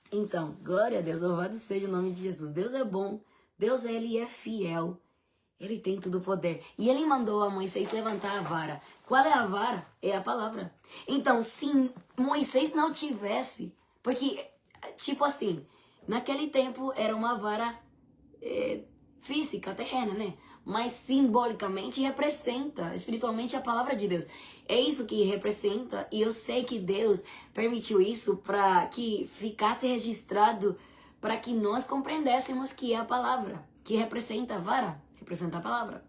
[SPEAKER 1] Então, glória a Deus, louvado seja o nome de Jesus. Deus é bom, Deus Ele é fiel. Ele tem todo o poder. E ele mandou a Moisés levantar a vara. Qual é a vara? É a palavra. Então, se Moisés não tivesse... Porque, tipo assim, naquele tempo era uma vara física, terrena, né? Mas simbolicamente representa, espiritualmente, a palavra de Deus. É isso que representa. E eu sei que Deus permitiu isso para que ficasse registrado, para que nós compreendêssemos que é a palavra, que representa a vara. Representa a palavra.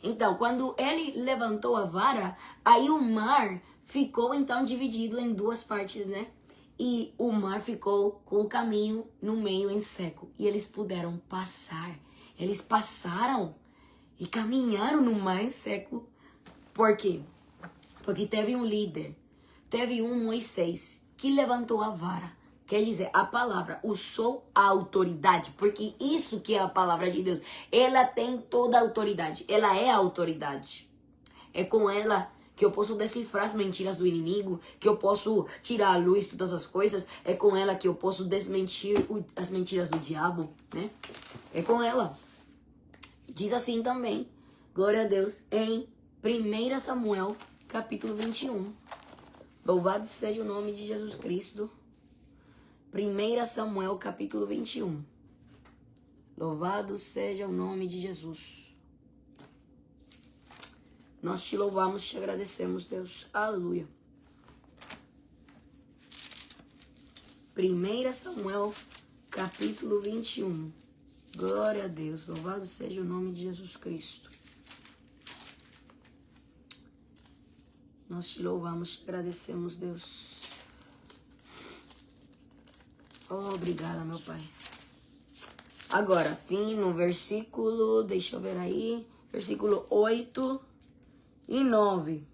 [SPEAKER 1] Então, quando ele levantou a vara, aí o mar ficou então dividido em duas partes, né? E o mar ficou com o caminho no meio em seco. E eles puderam passar. Eles passaram e caminharam no mar em seco. Por quê? Porque teve um líder, teve um Moisés que levantou a vara. Quer dizer, a palavra usou a autoridade, porque isso que é a palavra de Deus. Ela tem toda a autoridade, ela é a autoridade. É com ela que eu posso decifrar as mentiras do inimigo, que eu posso tirar à luz todas as coisas. É com ela que eu posso desmentir as mentiras do diabo, né? É com ela. Diz assim também, glória a Deus, em 1 Samuel, capítulo 21. Louvado seja o nome de Jesus Cristo. 1 Samuel capítulo 21. Louvado seja o nome de Jesus. Nós te louvamos, te agradecemos, Deus. Aleluia. 1 Samuel capítulo 21. Glória a Deus. Louvado seja o nome de Jesus Cristo. Nós te louvamos, te agradecemos, Deus. Oh, obrigada, meu Pai. Agora sim, no versículo, deixa eu ver aí, versículo 8 e 9.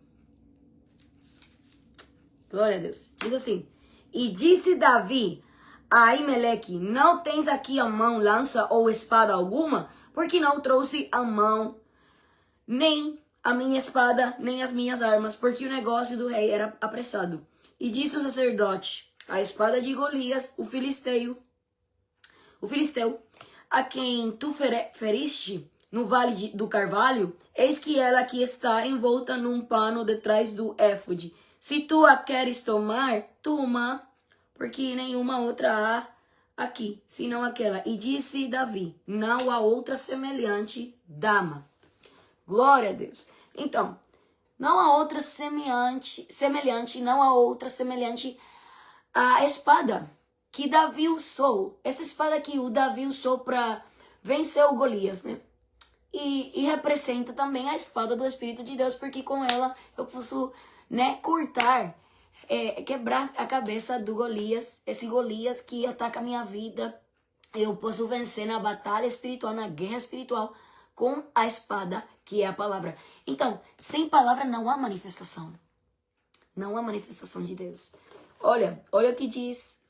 [SPEAKER 1] Glória a Deus. Diz assim, e disse Davi a Aimeleque, não tens aqui a mão lança ou espada alguma? Porque não trouxe a mão, nem a minha espada, nem as minhas armas, porque o negócio do rei era apressado. E disse o sacerdote, a espada de Golias, o filisteu, a quem tu feriste no vale do Carvalho, eis que ela aqui está envolta num pano detrás do éfode. Se tu a queres tomar, toma, porque nenhuma outra há aqui, senão aquela. E disse Davi, não há outra semelhante dama. Glória a Deus. Então, não há outra semelhante, não há outra semelhante a espada que Davi usou, essa espada que o Davi usou para vencer o Golias, né? E representa também a espada do Espírito de Deus, porque com ela eu posso, né, cortar, quebrar a cabeça do Golias, esse Golias que ataca a minha vida. Eu posso vencer na batalha espiritual, na guerra espiritual, com a espada, que é a palavra. Então, sem palavra não há manifestação. Não há manifestação de Deus. Olha o que diz,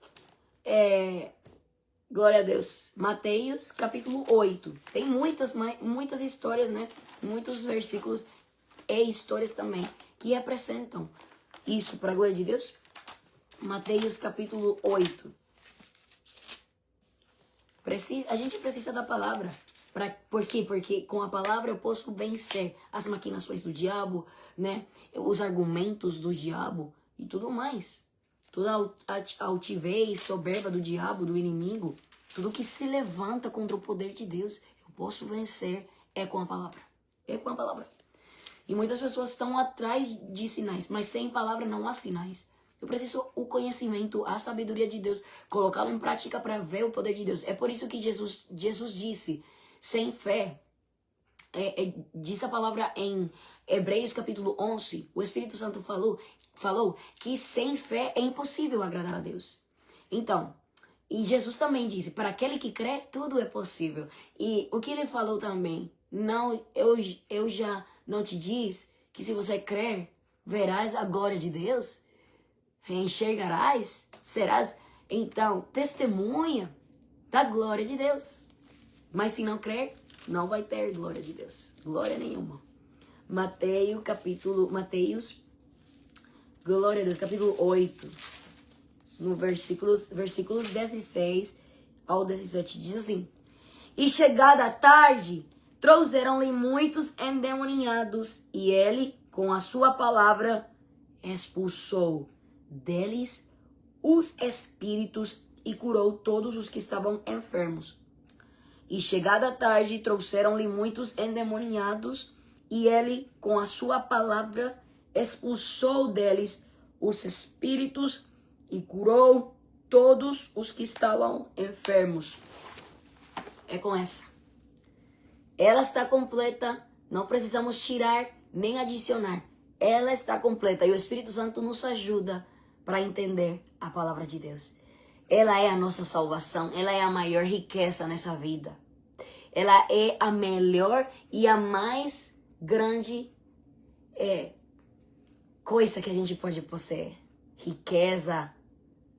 [SPEAKER 1] glória a Deus, Mateus capítulo 8. Tem muitas histórias, né? Muitos versículos e histórias também que representam isso para a glória de Deus. Mateus capítulo 8. A gente precisa da palavra. Por quê? Porque com a palavra eu posso vencer as maquinações do diabo, né? Os argumentos do diabo e tudo mais. Toda a altivez, soberba do diabo, do inimigo, tudo que se levanta contra o poder de Deus, eu posso vencer com a palavra. É com a palavra. E muitas pessoas estão atrás de sinais, mas sem palavra não há sinais. Eu preciso o conhecimento, a sabedoria de Deus, colocá-lo em prática para ver o poder de Deus. É por isso que Jesus disse, sem fé, diz a palavra em Hebreus capítulo 11, o Espírito Santo falou que sem fé é impossível agradar a Deus. Então, e Jesus também disse, para aquele que crê, tudo é possível. E o que ele falou também, não, eu já não te diz que se você crer, verás a glória de Deus? Enxergarás? Serás, então, testemunha da glória de Deus. Mas se não crer, não vai ter glória de Deus. Glória nenhuma. Mateus, glória a Deus, capítulo 8, no versículos 16 ao 17, diz assim: E chegada a tarde, trouxeram-lhe muitos endemoniados, e ele, com a sua palavra, expulsou deles os espíritos e curou todos os que estavam enfermos. E chegada a tarde, trouxeram-lhe muitos endemoniados, e ele, com a sua palavra, expulsou deles os espíritos e curou todos os que estavam enfermos. É com essa. Ela está completa, não precisamos tirar nem adicionar. Ela está completa e o Espírito Santo nos ajuda para entender a palavra de Deus. Ela é a nossa salvação, ela é a maior riqueza nessa vida. Ela é a melhor e a mais grande coisa que a gente pode possuir. Riqueza,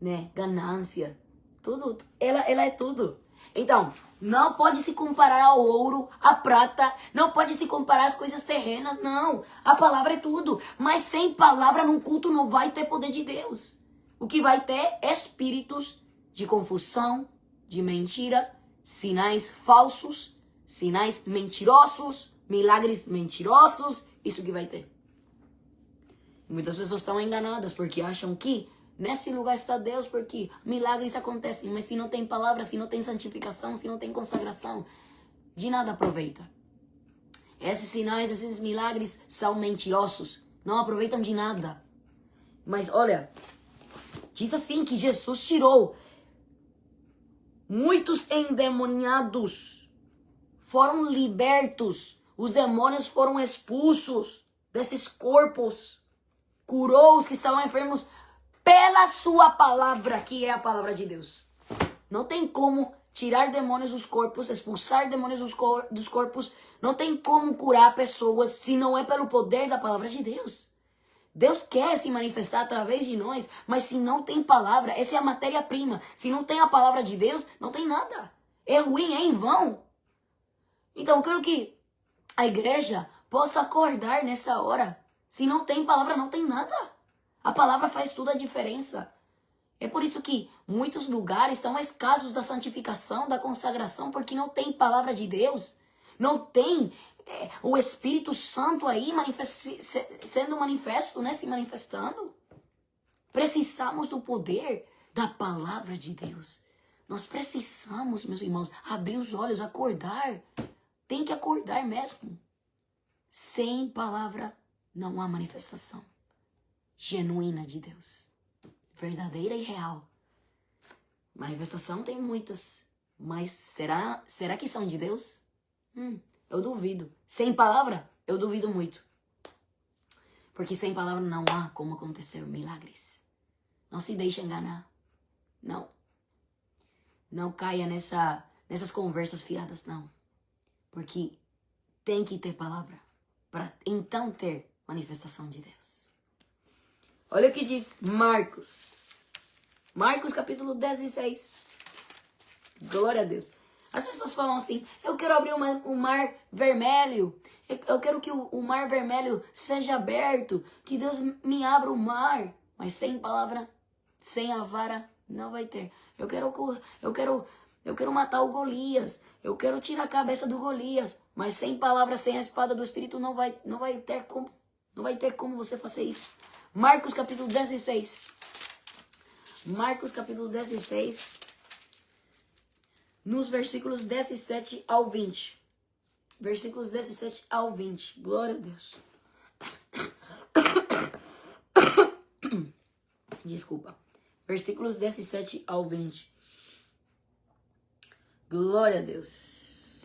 [SPEAKER 1] né? Ganância, tudo. Ela é tudo. Então, não pode se comparar ao ouro, à prata, não pode se comparar às coisas terrenas, não. A palavra é tudo, mas sem palavra num culto não vai ter poder de Deus. O que vai ter é espíritos de confusão, de mentira, sinais falsos, sinais mentirosos, milagres mentirosos, isso que vai ter. Muitas pessoas estão enganadas porque acham que nesse lugar está Deus, porque milagres acontecem, mas se não tem palavra, se não tem santificação, se não tem consagração, de nada aproveita. Esses sinais, esses milagres são mentirosos, não aproveitam de nada. Mas olha, diz assim que Jesus tirou muitos endemoniados, foram libertos, os demônios foram expulsos desses corpos, curou os que estavam enfermos pela sua palavra, que é a palavra de Deus. Não tem como tirar demônios dos corpos, expulsar demônios dos corpos, não tem como curar pessoas se não é pelo poder da palavra de Deus. Deus quer se manifestar através de nós, mas se não tem palavra, essa é a matéria-prima. Se não tem a palavra de Deus, não tem nada. É ruim, é em vão. Então, eu quero que a igreja possa acordar nessa hora. Se não tem palavra, não tem nada. A palavra faz toda a diferença. É por isso que muitos lugares estão escassos da santificação, da consagração, porque não tem palavra de Deus. Não tem o Espírito Santo aí sendo manifesto, né? Se manifestando. Precisamos do poder da palavra de Deus. Nós precisamos, meus irmãos, abrir os olhos, acordar. Tem que acordar mesmo. Sem palavra não há manifestação genuína de Deus. verdadeira e real. Manifestação tem muitas, mas será que são de Deus? Eu duvido. Sem palavra, eu duvido muito. Porque sem palavra não há como acontecer milagres. Não se deixe enganar. Não. Não caia nessas conversas fiadas, não. Porque tem que ter palavra para então ter manifestação de Deus. Olha o que diz Marcos. Marcos capítulo 16. Glória a Deus. As pessoas falam assim, eu quero abrir um mar vermelho. Eu quero que o mar vermelho seja aberto. Que Deus me abra o mar. Mas sem palavra, sem a vara, não vai ter. Eu quero matar o Golias. Eu quero tirar a cabeça do Golias. Mas sem palavra, sem a espada do Espírito, não vai ter como você fazer isso. Marcos capítulo 16. Marcos capítulo 16. Nos versículos 17 ao 20. Versículos 17 ao 20. Glória a Deus. Desculpa. Versículos 17 ao 20. Glória a Deus.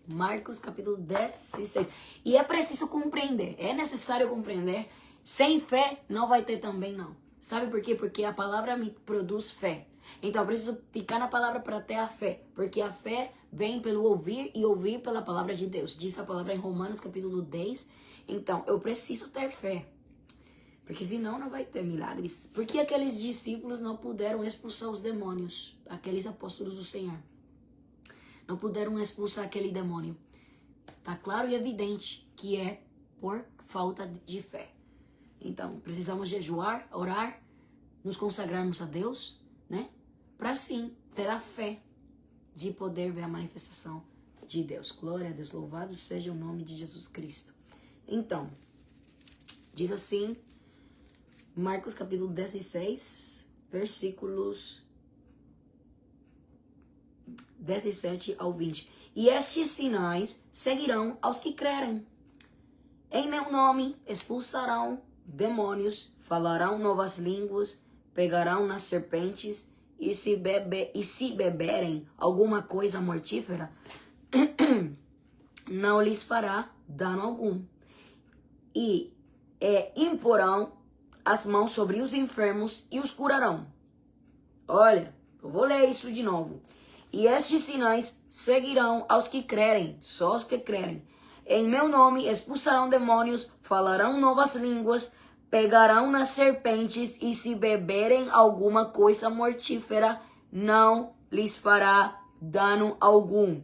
[SPEAKER 1] Marcos capítulo 16. E é preciso compreender. É necessário compreender. Sem fé não vai ter também não. Sabe por quê? Porque a palavra me produz fé. Então eu preciso ficar na palavra para ter a fé. Porque a fé vem pelo ouvir e ouvir pela palavra de Deus. Diz a palavra em Romanos capítulo 10. Então eu preciso ter fé. Porque senão não vai ter milagres. Por que aqueles discípulos não puderam expulsar os demônios? Aqueles apóstolos do Senhor. Não puderam expulsar aquele demônio. Tá claro e evidente que é por falta de fé. Então, precisamos jejuar, orar, nos consagrarmos a Deus, né? Para sim ter a fé de poder ver a manifestação de Deus. Glória a Deus, louvado seja o nome de Jesus Cristo. Então, diz assim, Marcos capítulo 16, versículos 17 ao 20. E estes sinais seguirão aos que crerem. Em meu nome expulsarão demônios, falarão novas línguas, pegarão nas serpentes, e se beberem alguma coisa mortífera, não lhes fará dano algum. E imporão as mãos sobre os enfermos e os curarão. Olha, eu vou ler isso de novo. E estes sinais seguirão aos que crerem, só os que crerem. Em meu nome expulsarão demônios, falarão novas línguas, pegarão nas serpentes e se beberem alguma coisa mortífera, não lhes fará dano algum.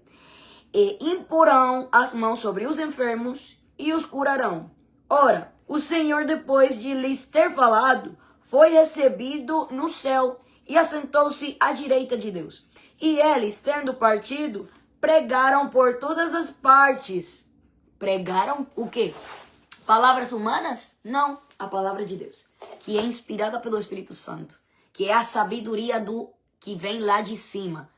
[SPEAKER 1] E imporão as mãos sobre os enfermos e os curarão. Ora, o Senhor, depois de lhes ter falado, foi recebido no céu e assentou-se à direita de Deus. E eles, tendo partido, pregaram por todas as partes. Pregaram o quê? Palavras humanas? Não, a palavra de Deus, que é inspirada pelo Espírito Santo, que é a sabedoria que vem lá de cima.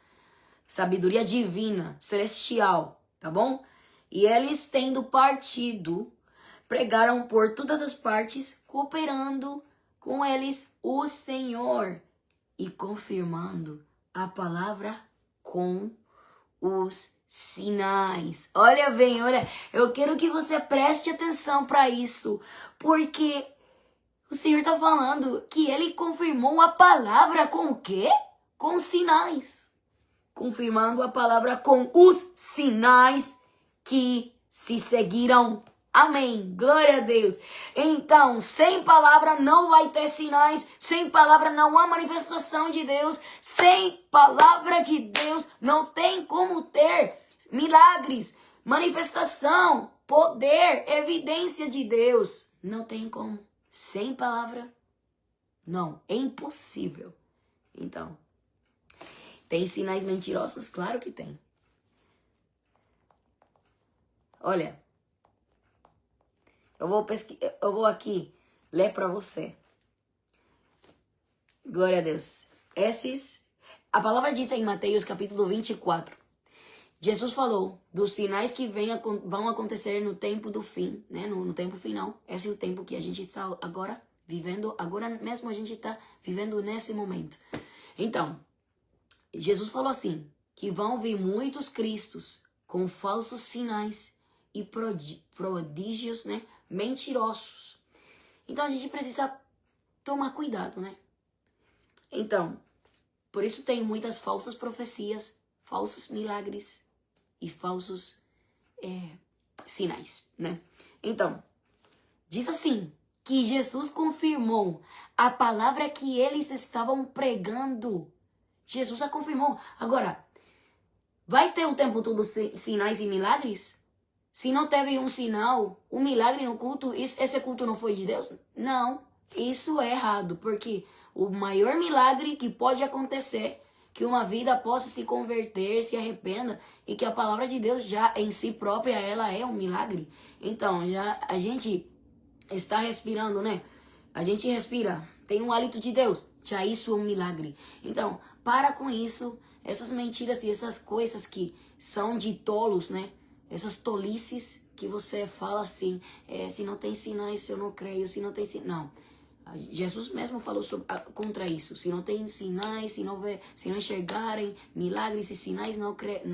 [SPEAKER 1] Sabedoria divina, celestial, tá bom? E eles, tendo partido, pregaram por todas as partes, cooperando com eles o Senhor e confirmando a palavra com os sinais. Olha bem, olha, eu quero que você preste atenção para isso, porque o Senhor está falando que ele confirmou a palavra com o quê? Com sinais. Confirmando a palavra com os sinais que se seguiram. Amém. Glória a Deus. Então, sem palavra não vai ter sinais. Sem palavra não há manifestação de Deus. Sem palavra de Deus não tem como ter milagres, manifestação, poder, evidência de Deus. Não tem como. Sem palavra, não. É impossível. Então, tem sinais mentirosos? Claro que tem. Olha, eu vou aqui ler para você. Glória a Deus. A palavra diz em Mateus capítulo 24. Jesus falou dos sinais que vão acontecer no tempo do fim, né? No tempo final. Esse é o tempo que a gente está agora vivendo, agora mesmo a gente está vivendo nesse momento. Então, Jesus falou assim, que vão vir muitos cristos com falsos sinais e prodígios, né, mentirosos. Então a gente precisa tomar cuidado, né? Então, por isso tem muitas falsas profecias, falsos milagres e falsos sinais, né? Então, diz assim, que Jesus confirmou a palavra que eles estavam pregando. Jesus a confirmou. Agora, vai ter o tempo todo sinais e milagres? Se não teve um sinal, um milagre no culto, esse culto não foi de Deus? Não, isso é errado, porque o maior milagre que pode acontecer, que uma vida possa se converter, se arrependa, e que a palavra de Deus já em si própria, ela é um milagre. Então, já a gente está respirando, né? A gente respira, tem um hálito de Deus, já isso é um milagre. Então, para com isso, essas mentiras e essas coisas que são de tolos, né? Essas tolices que você fala assim, se não tem sinais, eu não creio, se não tem sinais. Não. Jesus mesmo falou contra isso. Se não tem sinais, se não enxergarem milagres e sinais, não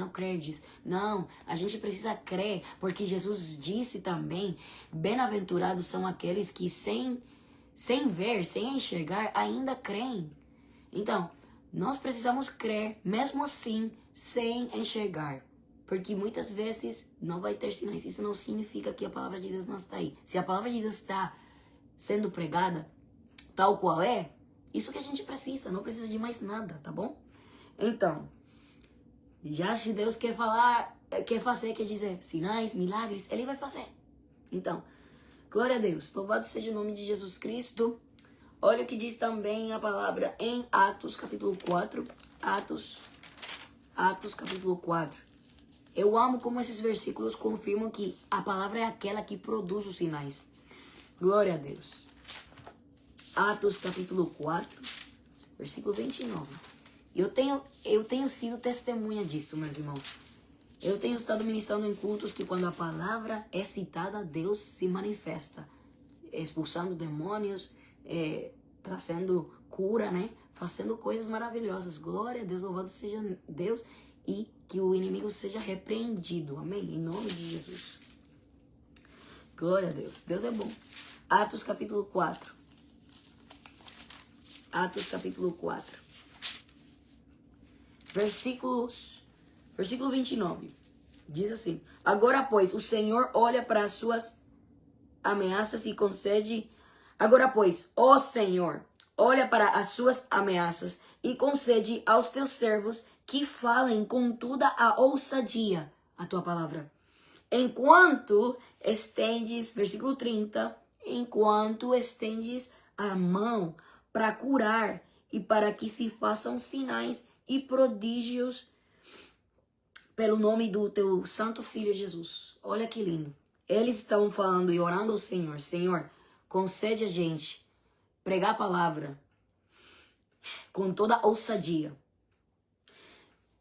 [SPEAKER 1] credes. Não, a gente precisa crer, porque Jesus disse também, bem-aventurados são aqueles que sem ver, sem enxergar, ainda creem. Então, nós precisamos crer, mesmo assim, sem enxergar. Porque muitas vezes não vai ter sinais. Isso não significa que a palavra de Deus não está aí. Se a palavra de Deus está sendo pregada, tal qual é, isso que a gente precisa. Não precisa de mais nada, tá bom? Então, já se Deus quer dizer sinais, milagres, Ele vai fazer. Então, glória a Deus. Louvado seja o nome de Jesus Cristo. Olha o que diz também a palavra em Atos, capítulo 4. Atos, capítulo 4. Eu amo como esses versículos confirmam que a palavra é aquela que produz os sinais. Glória a Deus. Atos capítulo 4, versículo 29. Eu tenho sido testemunha disso, meus irmãos. Eu tenho estado ministrando em cultos que quando a palavra é citada, Deus se manifesta. Expulsando demônios, trazendo cura, né? Fazendo coisas maravilhosas. Glória a Deus, louvado seja Deus. E que o inimigo seja repreendido. Amém? Em nome de Jesus. Glória a Deus. Deus é bom. Atos capítulo 4. Atos capítulo 4. Versículo 29. Diz assim. Agora, pois, o Senhor olha para as suas ameaças e concede... Agora, pois, ó Senhor, olha para as suas ameaças e concede aos teus servos que falem com toda a ousadia a tua palavra. Enquanto estendes, versículo 30, enquanto estendes a mão para curar e para que se façam sinais e prodígios pelo nome do teu santo filho Jesus. Olha que lindo. Eles estavam falando e orando ao Senhor. Senhor, concede a gente pregar a palavra com toda a ousadia.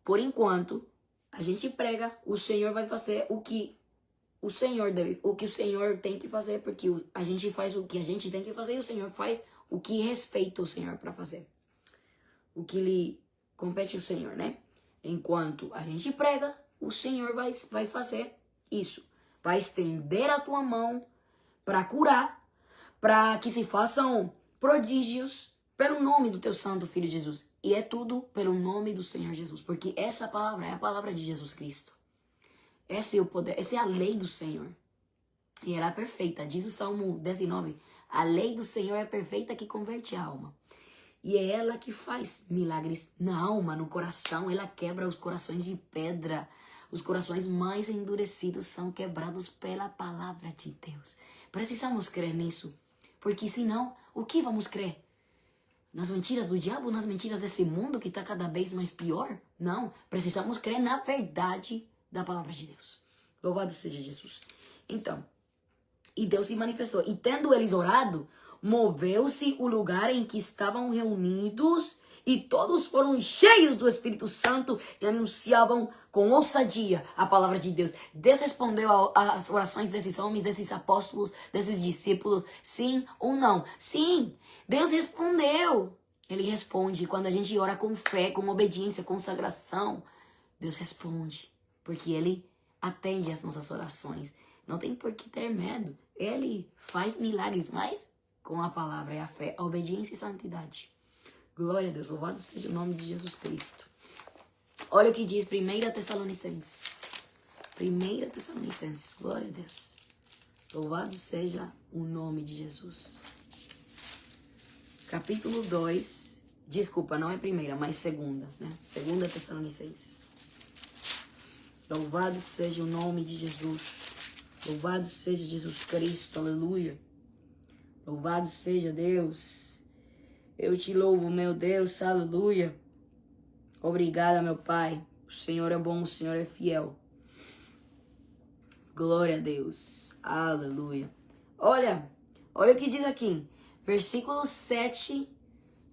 [SPEAKER 1] Por enquanto, a gente prega, o Senhor vai fazer o que o Senhor tem que fazer, porque a gente faz o que a gente tem que fazer e o Senhor faz o que respeita o Senhor para fazer. O que lhe compete ao Senhor, né? Enquanto a gente prega, o Senhor vai fazer isso. Vai estender a tua mão para curar, para que se façam prodígios pelo nome do teu santo filho Jesus. E é tudo pelo nome do Senhor Jesus. Porque essa palavra é a palavra de Jesus Cristo. Esse é o poder, essa é a lei do Senhor. E ela é perfeita. Diz o Salmo 19. A lei do Senhor é perfeita que converte a alma. E é ela que faz milagres na alma, no coração. Ela quebra os corações de pedra. Os corações mais endurecidos são quebrados pela palavra de Deus. Precisamos crer nisso. Porque senão, o que vamos crer? Nas mentiras do diabo? Nas mentiras desse mundo que está cada vez mais pior? Não. Precisamos crer na verdade da palavra de Deus. Louvado seja Jesus. Então, e Deus se manifestou. E tendo eles orado, moveu-se o lugar em que estavam reunidos e todos foram cheios do Espírito Santo e anunciavam com ousadia a palavra de Deus. Deus respondeu às orações desses homens, desses apóstolos, desses discípulos, sim ou não? Sim, Deus respondeu. Ele responde quando a gente ora com fé, com obediência, consagração. Deus responde, porque Ele atende às nossas orações. Não tem por que ter medo. Ele faz milagres, mas com a palavra é a fé, a obediência e santidade. Glória a Deus, louvado seja o nome de Jesus Cristo. Olha o que diz 1 Tessalonicenses. 1 Tessalonicenses, glória a Deus. Louvado seja o nome de Jesus. Capítulo 2, desculpa, não é primeira, mas segunda, né? 2 Tessalonicenses. Louvado seja o nome de Jesus. Louvado seja Jesus Cristo, aleluia. Louvado seja Deus. Eu te louvo, meu Deus, aleluia. Obrigada, meu Pai. O Senhor é bom, o Senhor é fiel. Glória a Deus, aleluia. Olha o que diz aqui. Versículo 7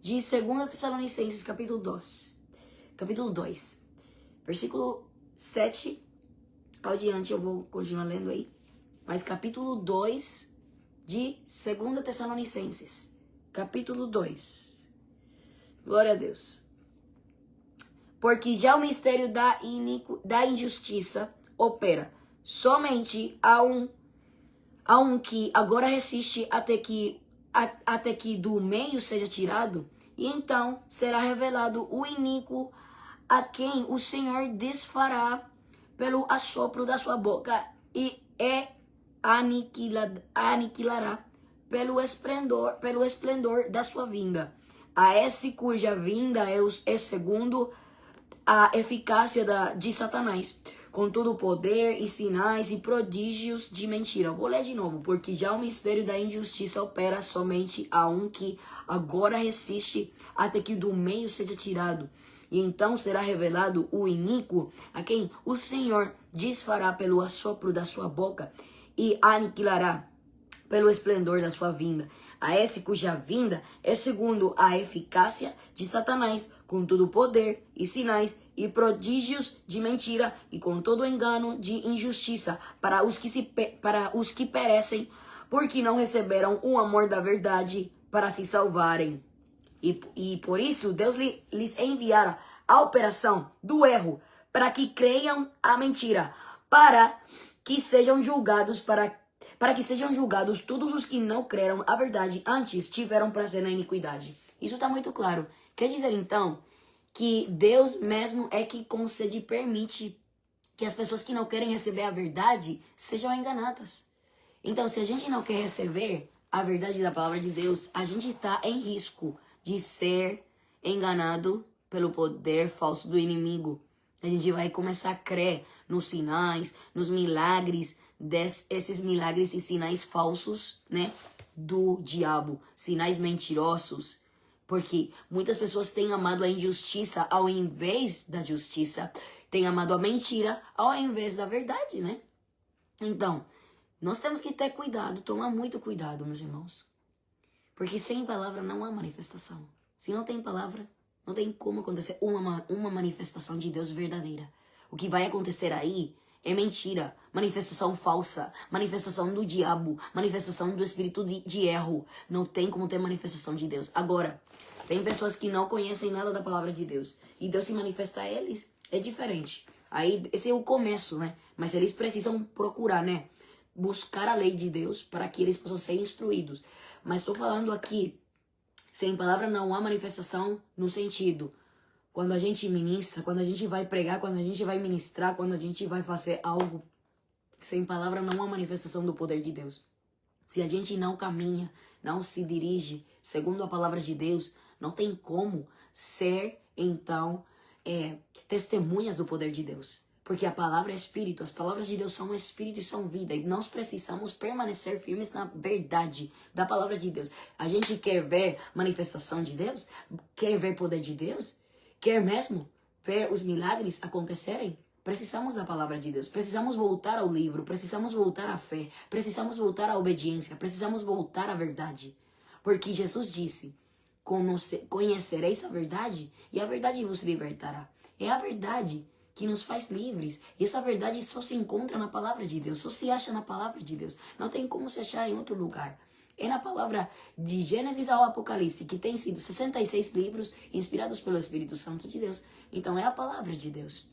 [SPEAKER 1] de 2 Tessalonicenses, capítulo 2. Capítulo 2. Versículo 7 ao diante, eu vou continuar lendo aí. Mas capítulo 2 de 2 Tessalonicenses. Capítulo 2. Glória a Deus. Porque já o mistério da injustiça opera somente a um que agora resiste até que do meio seja tirado, e então será revelado o iníquo, a quem o Senhor desfará pelo assopro da sua boca e aniquilará pelo esplendor da sua vinda. A esse cuja vinda é segundo a eficácia de Satanás, com todo o poder e sinais e prodígios de mentira. Vou ler de novo. Porque já o mistério da injustiça opera somente a um que agora resiste até que do meio seja tirado. E então será revelado o iníquo, a quem o Senhor desfará pelo assopro da sua boca e aniquilará pelo esplendor da sua vinda. A esse cuja vinda é segundo a eficácia de Satanás, com todo o poder e sinais e prodígios de mentira e com todo o engano de injustiça para os que perecem, porque não receberam o amor da verdade para se salvarem. E por isso Deus lhes enviara a operação do erro, para que creiam a mentira, para que sejam julgados todos os que não creram a verdade, antes tiveram prazer na iniquidade. Isso está muito claro. Quer dizer, então, que Deus mesmo é que concede e permite que as pessoas que não querem receber a verdade sejam enganadas. Então, se a gente não quer receber a verdade da palavra de Deus, a gente está em risco de ser enganado pelo poder falso do inimigo. A gente vai começar a crer nos sinais, nos milagres, esses milagres e sinais falsos, né, do diabo, sinais mentirosos, porque muitas pessoas têm amado a injustiça ao invés da justiça, têm amado a mentira ao invés da verdade, né? Então, nós temos que ter cuidado, tomar muito cuidado, meus irmãos, porque sem palavra não há manifestação. Se não tem palavra, não tem como acontecer uma manifestação de Deus verdadeira. O que vai acontecer aí é mentira, manifestação falsa, manifestação do diabo, manifestação do espírito de erro. Não tem como ter manifestação de Deus. Agora, tem pessoas que não conhecem nada da palavra de Deus. E Deus se manifesta a eles, é diferente. Aí, esse é o começo, né? Mas eles precisam procurar, né? Buscar a lei de Deus para que eles possam ser instruídos. Mas estou falando aqui, sem palavra não há manifestação no sentido. Quando a gente ministra, quando a gente vai pregar, quando a gente vai ministrar, quando a gente vai fazer algo, sem palavra não há manifestação do poder de Deus. Se a gente não caminha, não se dirige segundo a palavra de Deus, não tem como ser, então, testemunhas do poder de Deus. Porque a palavra é espírito, as palavras de Deus são espírito e são vida. E nós precisamos permanecer firmes na verdade da palavra de Deus. A gente quer ver manifestação de Deus? Quer ver poder de Deus? Quer mesmo ver os milagres acontecerem? Precisamos da palavra de Deus. Precisamos voltar ao livro. Precisamos voltar à fé. Precisamos voltar à obediência. Precisamos voltar à verdade. Porque Jesus disse, conhecereis a verdade e a verdade vos libertará. É a verdade que nos faz livres. E essa verdade só se encontra na palavra de Deus, só se acha na palavra de Deus. Não tem como se achar em outro lugar. É na palavra de Gênesis ao Apocalipse, que tem sido 66 livros inspirados pelo Espírito Santo de Deus. Então é a palavra de Deus.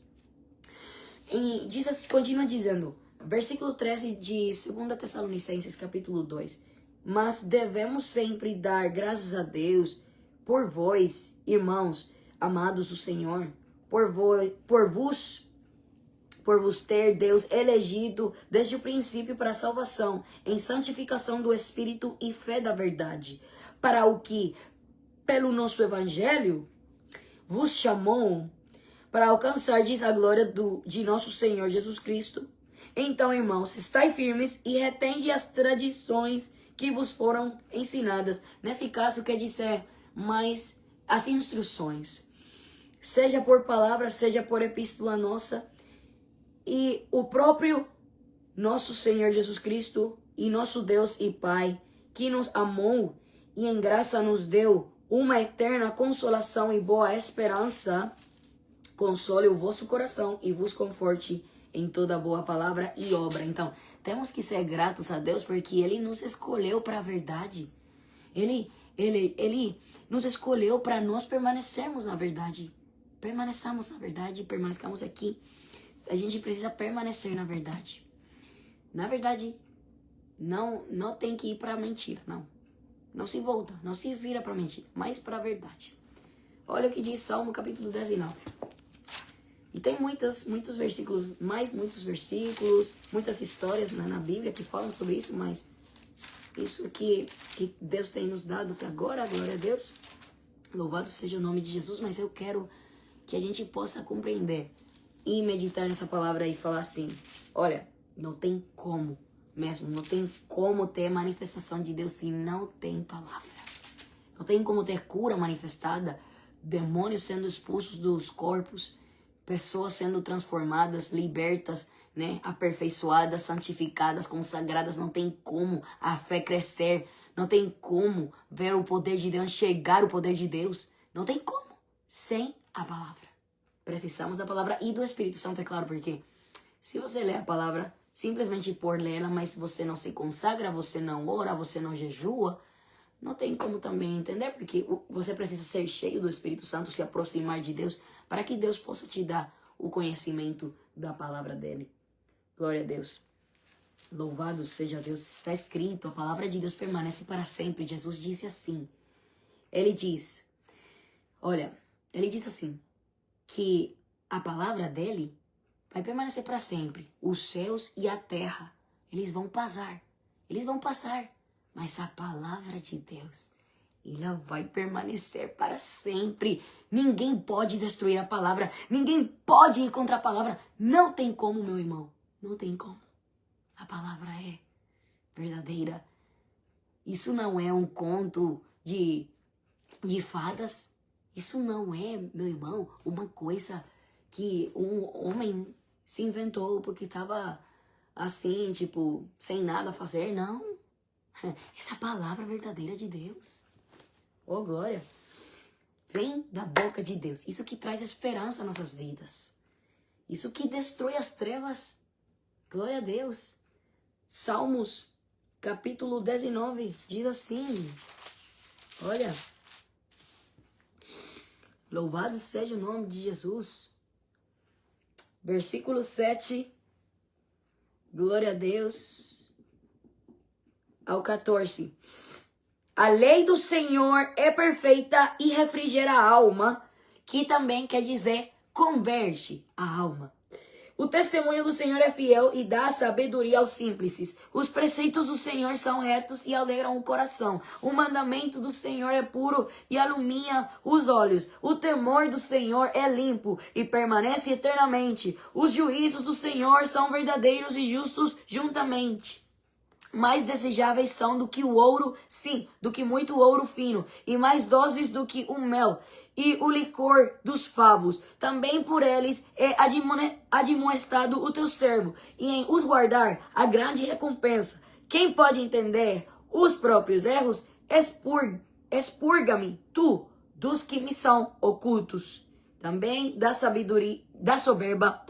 [SPEAKER 1] E continua dizendo, versículo 13 de 2 Tessalonicenses, capítulo 2. Mas devemos sempre dar graças a Deus por vós, irmãos, amados do Senhor, por vos ter Deus elegido desde o princípio para a salvação, em santificação do Espírito e fé da verdade, para o que, pelo nosso Evangelho, vos chamou, para alcançardes a glória de nosso Senhor Jesus Cristo. Então, irmãos, estai firmes e retende as tradições que vos foram ensinadas. Nesse caso, quer dizer, mais as instruções. Seja por palavra, seja por epístola nossa. E o próprio nosso Senhor Jesus Cristo e nosso Deus e Pai, que nos amou e em graça nos deu uma eterna consolação e boa esperança, console o vosso coração e vos conforte em toda boa palavra e obra. Então, temos que ser gratos a Deus porque Ele nos escolheu para a verdade. Ele nos escolheu para nós permanecermos na verdade. Permaneçamos na verdade, permanecamos aqui. A gente precisa permanecer na verdade. Na verdade, não tem que ir para a mentira, não. Não se volta, não se vira para a mentira, mas para a verdade. Olha o que diz Salmo capítulo 19. E tem muitos versículos, muitos versículos, muitas histórias na Bíblia que falam sobre isso, mas isso que Deus tem nos dado até agora, glória a Deus. Louvado seja o nome de Jesus, mas eu quero que a gente possa compreender e meditar nessa palavra e falar assim, olha, não tem como mesmo, não tem como ter manifestação de Deus se não tem palavra. Não tem como ter cura manifestada, demônios sendo expulsos dos corpos, pessoas sendo transformadas, libertas, né, aperfeiçoadas, santificadas, consagradas. Não tem como a fé crescer, não tem como ver o poder de Deus, enxergar o poder de Deus. Não tem como sem a palavra. Precisamos da palavra e do Espírito Santo, é claro, porque se você lê a palavra simplesmente por lê-la, mas você não se consagra, você não ora, você não jejua, não tem como também entender, porque você precisa ser cheio do Espírito Santo, se aproximar de Deus, para que Deus possa te dar o conhecimento da palavra dele. Glória a Deus. Louvado seja Deus. Está escrito, a palavra de Deus permanece para sempre. Jesus disse assim. Ele diz assim, que a palavra dele vai permanecer para sempre. Os céus e a terra, eles vão passar. Mas a palavra de Deus, ela vai permanecer para sempre. Ninguém pode destruir a palavra. Ninguém pode ir contra a palavra. Não tem como, meu irmão. Não tem como. A palavra é verdadeira. Isso não é um conto de fadas. Isso não é, meu irmão, uma coisa que um homem se inventou porque estava assim, tipo, sem nada a fazer. Não. Essa palavra verdadeira de Deus. Oh, glória. Vem da boca de Deus. Isso que traz esperança às nossas vidas. Isso que destrói as trevas. Glória a Deus. Salmos, capítulo 19, diz assim. Olha. Louvado seja o nome de Jesus. Versículo 7. Glória a Deus. Ao 14. A lei do Senhor é perfeita e refrigera a alma, que também quer dizer converte a alma. O testemunho do Senhor é fiel e dá sabedoria aos simples. Os preceitos do Senhor são retos e alegram o coração. O mandamento do Senhor é puro e alumia os olhos. O temor do Senhor é limpo e permanece eternamente. Os juízos do Senhor são verdadeiros e justos juntamente. Mais desejáveis são do que o ouro, sim, do que muito ouro fino, e mais doces do que o mel e o licor dos favos. Também por eles é admoestado o teu servo, e em os guardar a grande recompensa. Quem pode entender os próprios erros? Expurga-me, tu, dos que me são ocultos. Também dá da soberba.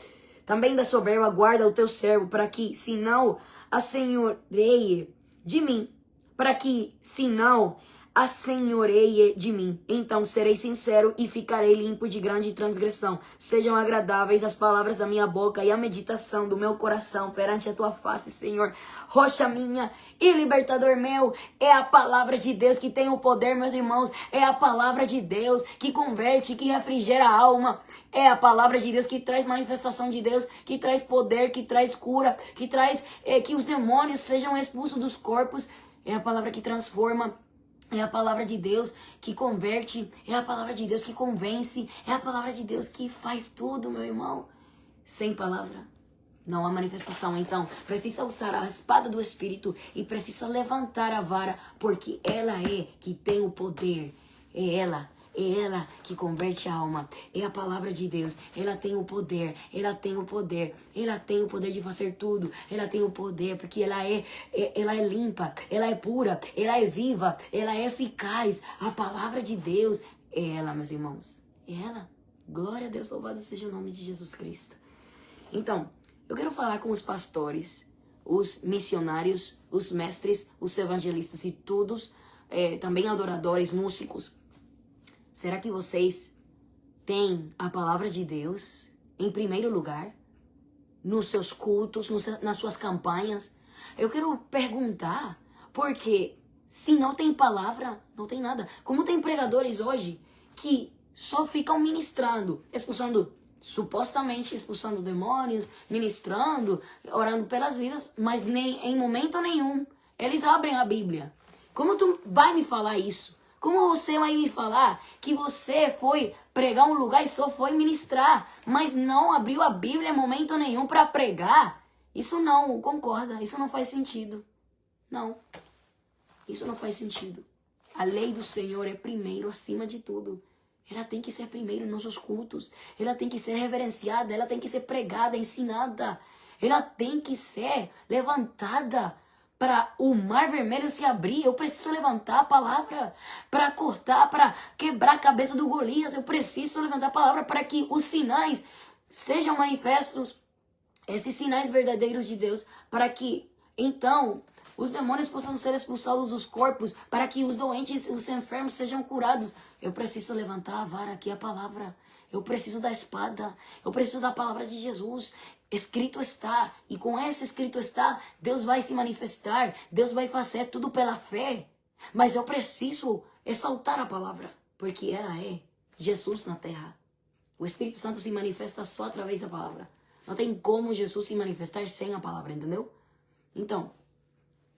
[SPEAKER 1] Também da soberba guarda o teu servo, para que, se não, assenhoreie de mim. Para que, se não, assenhoreie de mim. Então serei sincero e ficarei limpo de grande transgressão. Sejam agradáveis as palavras da minha boca e a meditação do meu coração perante a tua face, Senhor. Rocha minha e libertador meu. É a palavra de Deus que tem o poder, meus irmãos. É a palavra de Deus que converte, que refrigera a alma. É a palavra de Deus que traz manifestação de Deus, que traz poder, que traz cura, que traz que os demônios sejam expulsos dos corpos. É a palavra que transforma. É a palavra de Deus que converte. É a palavra de Deus que convence. É a palavra de Deus que faz tudo, meu irmão. Sem palavra não há manifestação. Então, precisa usar a espada do Espírito e precisa levantar a vara, porque ela é que tem o poder. É ela que converte a alma. É a palavra de Deus. Ela tem o poder. Ela tem o poder. Ela tem o poder de fazer tudo. Ela tem o poder porque ela é limpa. Ela é pura. Ela é viva. Ela é eficaz. A palavra de Deus é ela, meus irmãos. É ela. Glória a Deus. Louvado seja o nome de Jesus Cristo. Então, eu quero falar com os pastores, os missionários, os mestres, os evangelistas e todos, também adoradores, músicos. Será que vocês têm a palavra de Deus em primeiro lugar? Nos seus cultos, nas suas campanhas? Eu quero perguntar, porque se não tem palavra, não tem nada. Como tem pregadores hoje que só ficam ministrando, supostamente expulsando demônios, ministrando, orando pelas vidas, mas nem em momento nenhum eles abrem a Bíblia. Como tu vai me falar isso? Como você vai me falar que você foi pregar um lugar e só foi ministrar, mas não abriu a Bíblia em momento nenhum para pregar? Isso não concorda, isso não faz sentido. Não, isso não faz sentido. A lei do Senhor é primeiro acima de tudo. Ela tem que ser primeiro nos nossos cultos. Ela tem que ser reverenciada, ela tem que ser pregada, ensinada. Ela tem que ser levantada. Para o mar vermelho se abrir, eu preciso levantar a palavra. Para cortar, para quebrar a cabeça do Golias, eu preciso levantar a palavra para que os sinais sejam manifestos. Esses sinais verdadeiros de Deus. Para que, então, os demônios possam ser expulsados dos corpos. Para que os doentes, os enfermos sejam curados. Eu preciso levantar a vara aqui, a palavra. Eu preciso da espada. Eu preciso da palavra de Jesus. Escrito está, e com esse escrito está, Deus vai se manifestar, Deus vai fazer tudo pela fé. Mas eu preciso exaltar a palavra, porque ela é Jesus na terra. O Espírito Santo se manifesta só através da palavra. Não tem como Jesus se manifestar sem a palavra, entendeu? Então,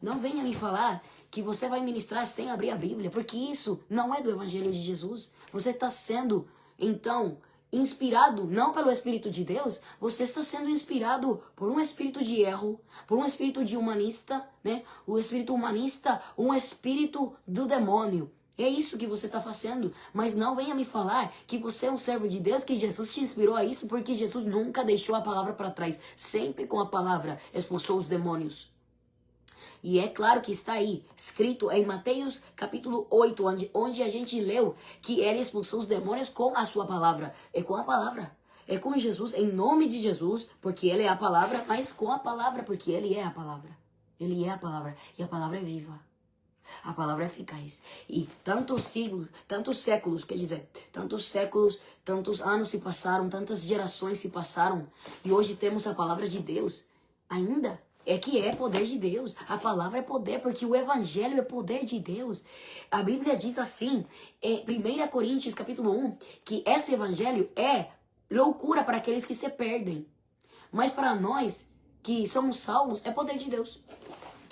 [SPEAKER 1] não venha me falar que você vai ministrar sem abrir a Bíblia, porque isso não é do Evangelho de Jesus. Você está sendo, então, inspirado não pelo Espírito de Deus, você está sendo inspirado por um espírito de erro, por um espírito de humanista, né? O espírito humanista, um espírito do demônio. É isso que você está fazendo, mas não venha me falar que você é um servo de Deus, que Jesus te inspirou a isso, porque Jesus nunca deixou a palavra para trás. Sempre com a palavra expulsou os demônios. E é claro que está aí, escrito em Mateus capítulo 8, onde a gente leu que ele expulsou os demônios com a sua palavra. É com a palavra. É com Jesus, em nome de Jesus, porque ele é a palavra, mas com a palavra, porque ele é a palavra. Ele é a palavra. E a palavra é viva. A palavra é eficaz. E tantos siglos, tantos séculos, quer dizer, tantos séculos, tantos anos se passaram, tantas gerações se passaram. E hoje temos a palavra de Deus ainda. É que é poder de Deus. A palavra é poder, porque o evangelho é poder de Deus. A Bíblia diz assim, em 1 Coríntios capítulo 1, que esse evangelho é loucura para aqueles que se perdem. Mas para nós, que somos salvos, é poder de Deus.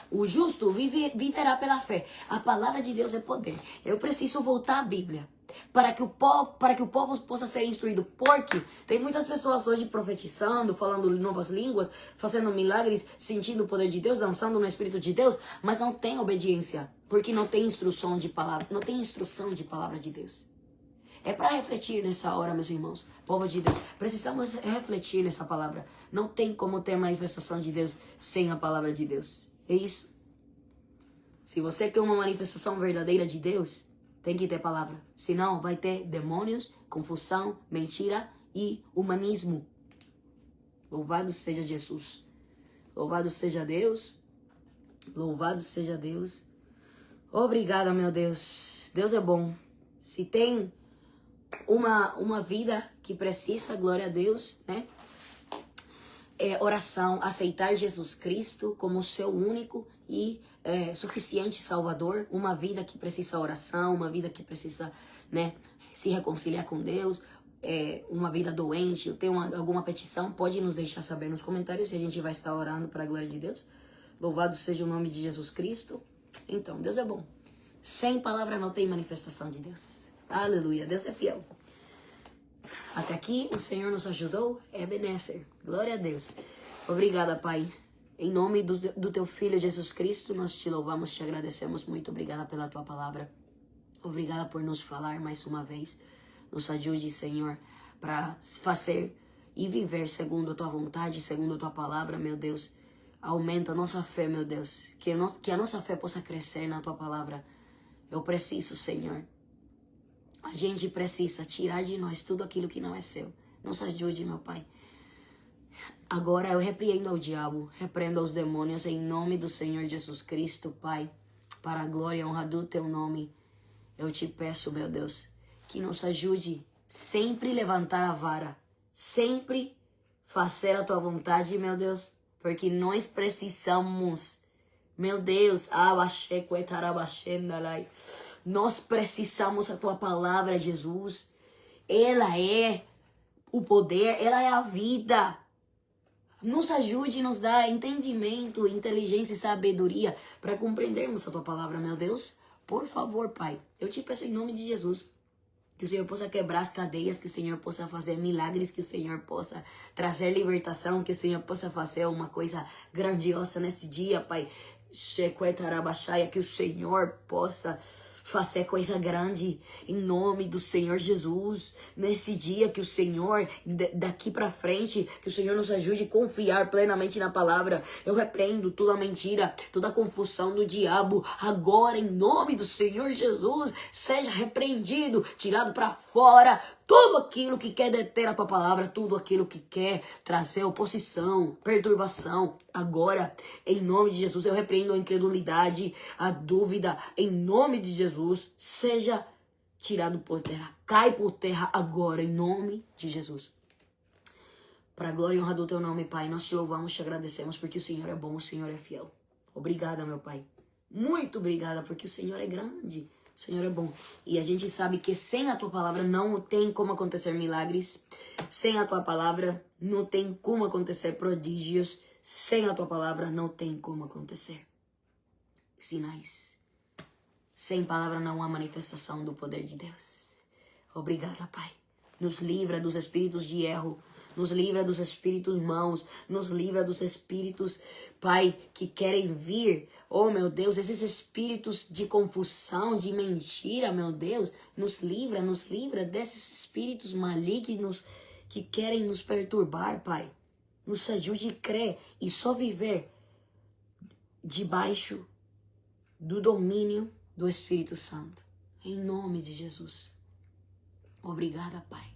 [SPEAKER 1] O justo viverá pela fé. A palavra de Deus é poder. Eu preciso voltar à Bíblia. Para que o povo possa ser instruído. Porque tem muitas pessoas hoje profetizando, falando novas línguas, fazendo milagres, sentindo o poder de Deus, dançando no Espírito de Deus, mas não tem obediência. Porque não tem instrução de palavra, não tem instrução de palavra de Deus. É para refletir nessa hora, meus irmãos, povo de Deus. Precisamos refletir nessa palavra. Não tem como ter manifestação de Deus sem a palavra de Deus. É isso. Se você quer uma manifestação verdadeira de Deus, tem que ter palavra. Senão vai ter demônios, confusão, mentira e humanismo. Louvado seja Jesus. Louvado seja Deus. Louvado seja Deus. Obrigada, meu Deus. Deus é bom. Se tem uma vida que precisa, glória a Deus, né? Oração, aceitar Jesus Cristo como seu único e suficiente Salvador, uma vida que precisa oração, uma vida que precisa, né, se reconciliar com Deus, uma vida doente, eu tenho alguma petição, pode nos deixar saber nos comentários e a gente vai estar orando para a glória de Deus. Louvado seja o nome de Jesus Cristo. Então, Deus é bom. Sem palavra não tem manifestação de Deus. Aleluia, Deus é fiel. Até aqui o Senhor nos ajudou, Ebenezer. Glória a Deus. Obrigada, Pai. Em nome do teu Filho Jesus Cristo, nós te louvamos, te agradecemos muito. Obrigada pela tua palavra. Obrigada por nos falar mais uma vez. Nos ajude, Senhor, para fazer e viver segundo a tua vontade, segundo a tua palavra, meu Deus. Aumenta a nossa fé, meu Deus. Que a nossa fé possa crescer na tua palavra. Eu preciso, Senhor. A gente precisa tirar de nós tudo aquilo que não é seu. Nos ajude, meu Pai. Agora eu repreendo ao diabo, repreendo aos demônios em nome do Senhor Jesus Cristo, Pai. Para a glória e honra do teu nome, eu te peço, meu Deus, que nos ajude sempre levantar a vara, sempre fazer a tua vontade, meu Deus, porque nós precisamos, meu Deus, nós precisamos da tua palavra, Jesus. Ela é o poder, ela é a vida. Nos ajude e nos dá entendimento, inteligência e sabedoria para compreendermos a tua palavra, meu Deus. Por favor, Pai, eu te peço em nome de Jesus que o Senhor possa quebrar as cadeias, que o Senhor possa fazer milagres, que o Senhor possa trazer libertação, que o Senhor possa fazer uma coisa grandiosa nesse dia, Pai. Que o Senhor possa fazer coisa grande em nome do Senhor Jesus. Nesse dia que o Senhor, daqui pra frente, que o Senhor nos ajude a confiar plenamente na palavra. Eu repreendo toda mentira, toda confusão do diabo. Agora, em nome do Senhor Jesus, seja repreendido, tirado pra fora. Tudo aquilo que quer deter a tua palavra, tudo aquilo que quer trazer oposição, perturbação. Agora, em nome de Jesus, eu repreendo a incredulidade, a dúvida. Em nome de Jesus, seja tirado por terra. Cai por terra agora, em nome de Jesus. Para a glória e honra do teu nome, Pai, nós te louvamos, te agradecemos, porque o Senhor é bom, o Senhor é fiel. Obrigada, meu Pai. Muito obrigada, porque o Senhor é grande. O Senhor é bom. E a gente sabe que sem a tua palavra não tem como acontecer milagres. Sem a tua palavra não tem como acontecer prodígios. Sem a tua palavra não tem como acontecer sinais. Sem palavra não há manifestação do poder de Deus. Obrigada, Pai. Nos livra dos espíritos de erro. Nos livra dos espíritos maus. Nos livra dos espíritos, Pai, que querem vir. Oh, meu Deus, esses espíritos de confusão, de mentira, meu Deus. Nos livra desses espíritos malignos que querem nos perturbar, Pai. Nos ajude a crer e só viver debaixo do domínio do Espírito Santo. Em nome de Jesus. Obrigada, Pai.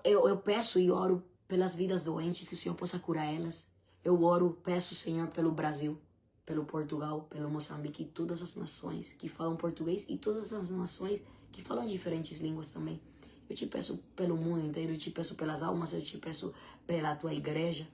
[SPEAKER 1] Eu peço e oro pelas vidas doentes, que o Senhor possa curar elas. Eu oro, peço, Senhor, pelo Brasil, pelo Portugal, pelo Moçambique e todas as nações que falam português e todas as nações que falam diferentes línguas também. Eu te peço pelo mundo inteiro, eu te peço pelas almas, eu te peço pela tua igreja,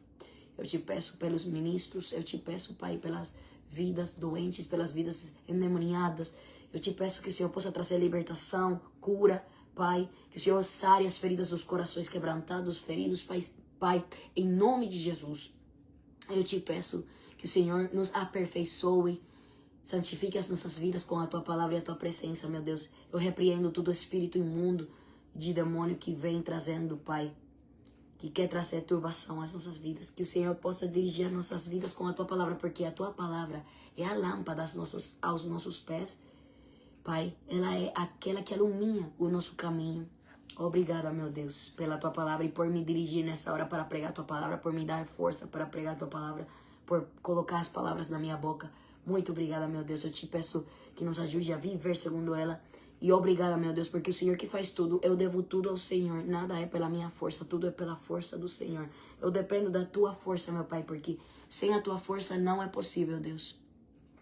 [SPEAKER 1] eu te peço pelos ministros, eu te peço, Pai, pelas vidas doentes, pelas vidas endemoniadas. Eu te peço que o Senhor possa trazer libertação, cura, Pai, que o Senhor sare as feridas dos corações quebrantados, feridos, Pai, em nome de Jesus. Eu te peço que o Senhor nos aperfeiçoe, santifique as nossas vidas com a tua palavra e a tua presença, meu Deus. Eu repreendo todo espírito imundo de demônio que vem trazendo, Pai, que quer trazer turbação às nossas vidas. Que o Senhor possa dirigir as nossas vidas com a tua palavra, porque a tua palavra é a lâmpada aos nossos pés. Pai, ela é aquela que ilumina o nosso caminho. Obrigada, meu Deus, pela tua palavra e por me dirigir nessa hora para pregar a tua palavra, por me dar força para pregar a tua palavra, por colocar as palavras na minha boca, Muito obrigada, meu Deus. Eu te peço que nos ajude a viver segundo ela. E obrigada, meu Deus, porque o Senhor que faz tudo, eu devo tudo ao Senhor. Nada é pela minha força, tudo é pela força do Senhor. Eu dependo da tua força, meu Pai, porque sem a tua força não é possível, Deus.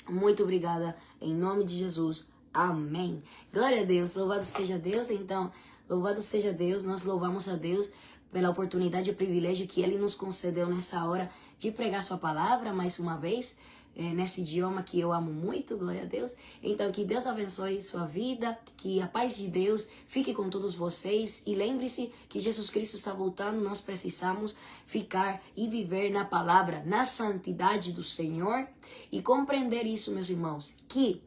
[SPEAKER 1] Muito obrigada, em nome de Jesus. Amém. Glória a Deus, louvado seja Deus. Então, louvado seja Deus, nós louvamos a Deus pela oportunidade e privilégio que Ele nos concedeu nessa hora de pregar sua palavra mais uma vez, nesse idioma que eu amo muito, glória a Deus. Então, que Deus abençoe sua vida, que a paz de Deus fique com todos vocês e lembre-se que Jesus Cristo está voltando, nós precisamos ficar e viver na palavra, na santidade do Senhor e compreender isso, meus irmãos, que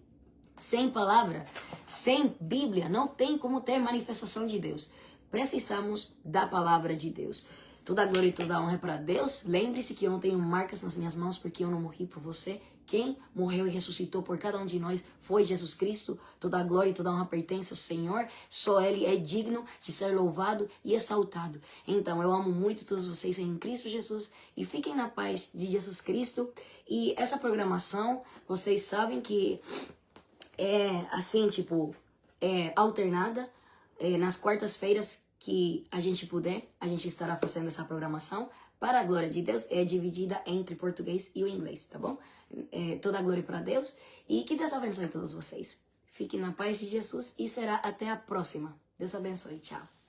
[SPEAKER 1] sem palavra, sem Bíblia, não tem como ter manifestação de Deus. Precisamos da palavra de Deus. Toda a glória e toda a honra é para Deus. Lembre-se que eu não tenho marcas nas minhas mãos porque eu não morri por você. Quem morreu e ressuscitou por cada um de nós foi Jesus Cristo. Toda a glória e toda a honra pertence ao Senhor. Só Ele é digno de ser louvado e exaltado. Então, eu amo muito todos vocês em Cristo Jesus e fiquem na paz de Jesus Cristo. E essa programação, vocês sabem que é assim, tipo, alternada. Nas quartas-feiras que a gente puder, a gente estará fazendo essa programação. Para a glória de Deus, é dividida entre português e o inglês, tá bom? Toda a glória para Deus e que Deus abençoe todos vocês. Fiquem na paz de Jesus e será até a próxima. Deus abençoe, tchau.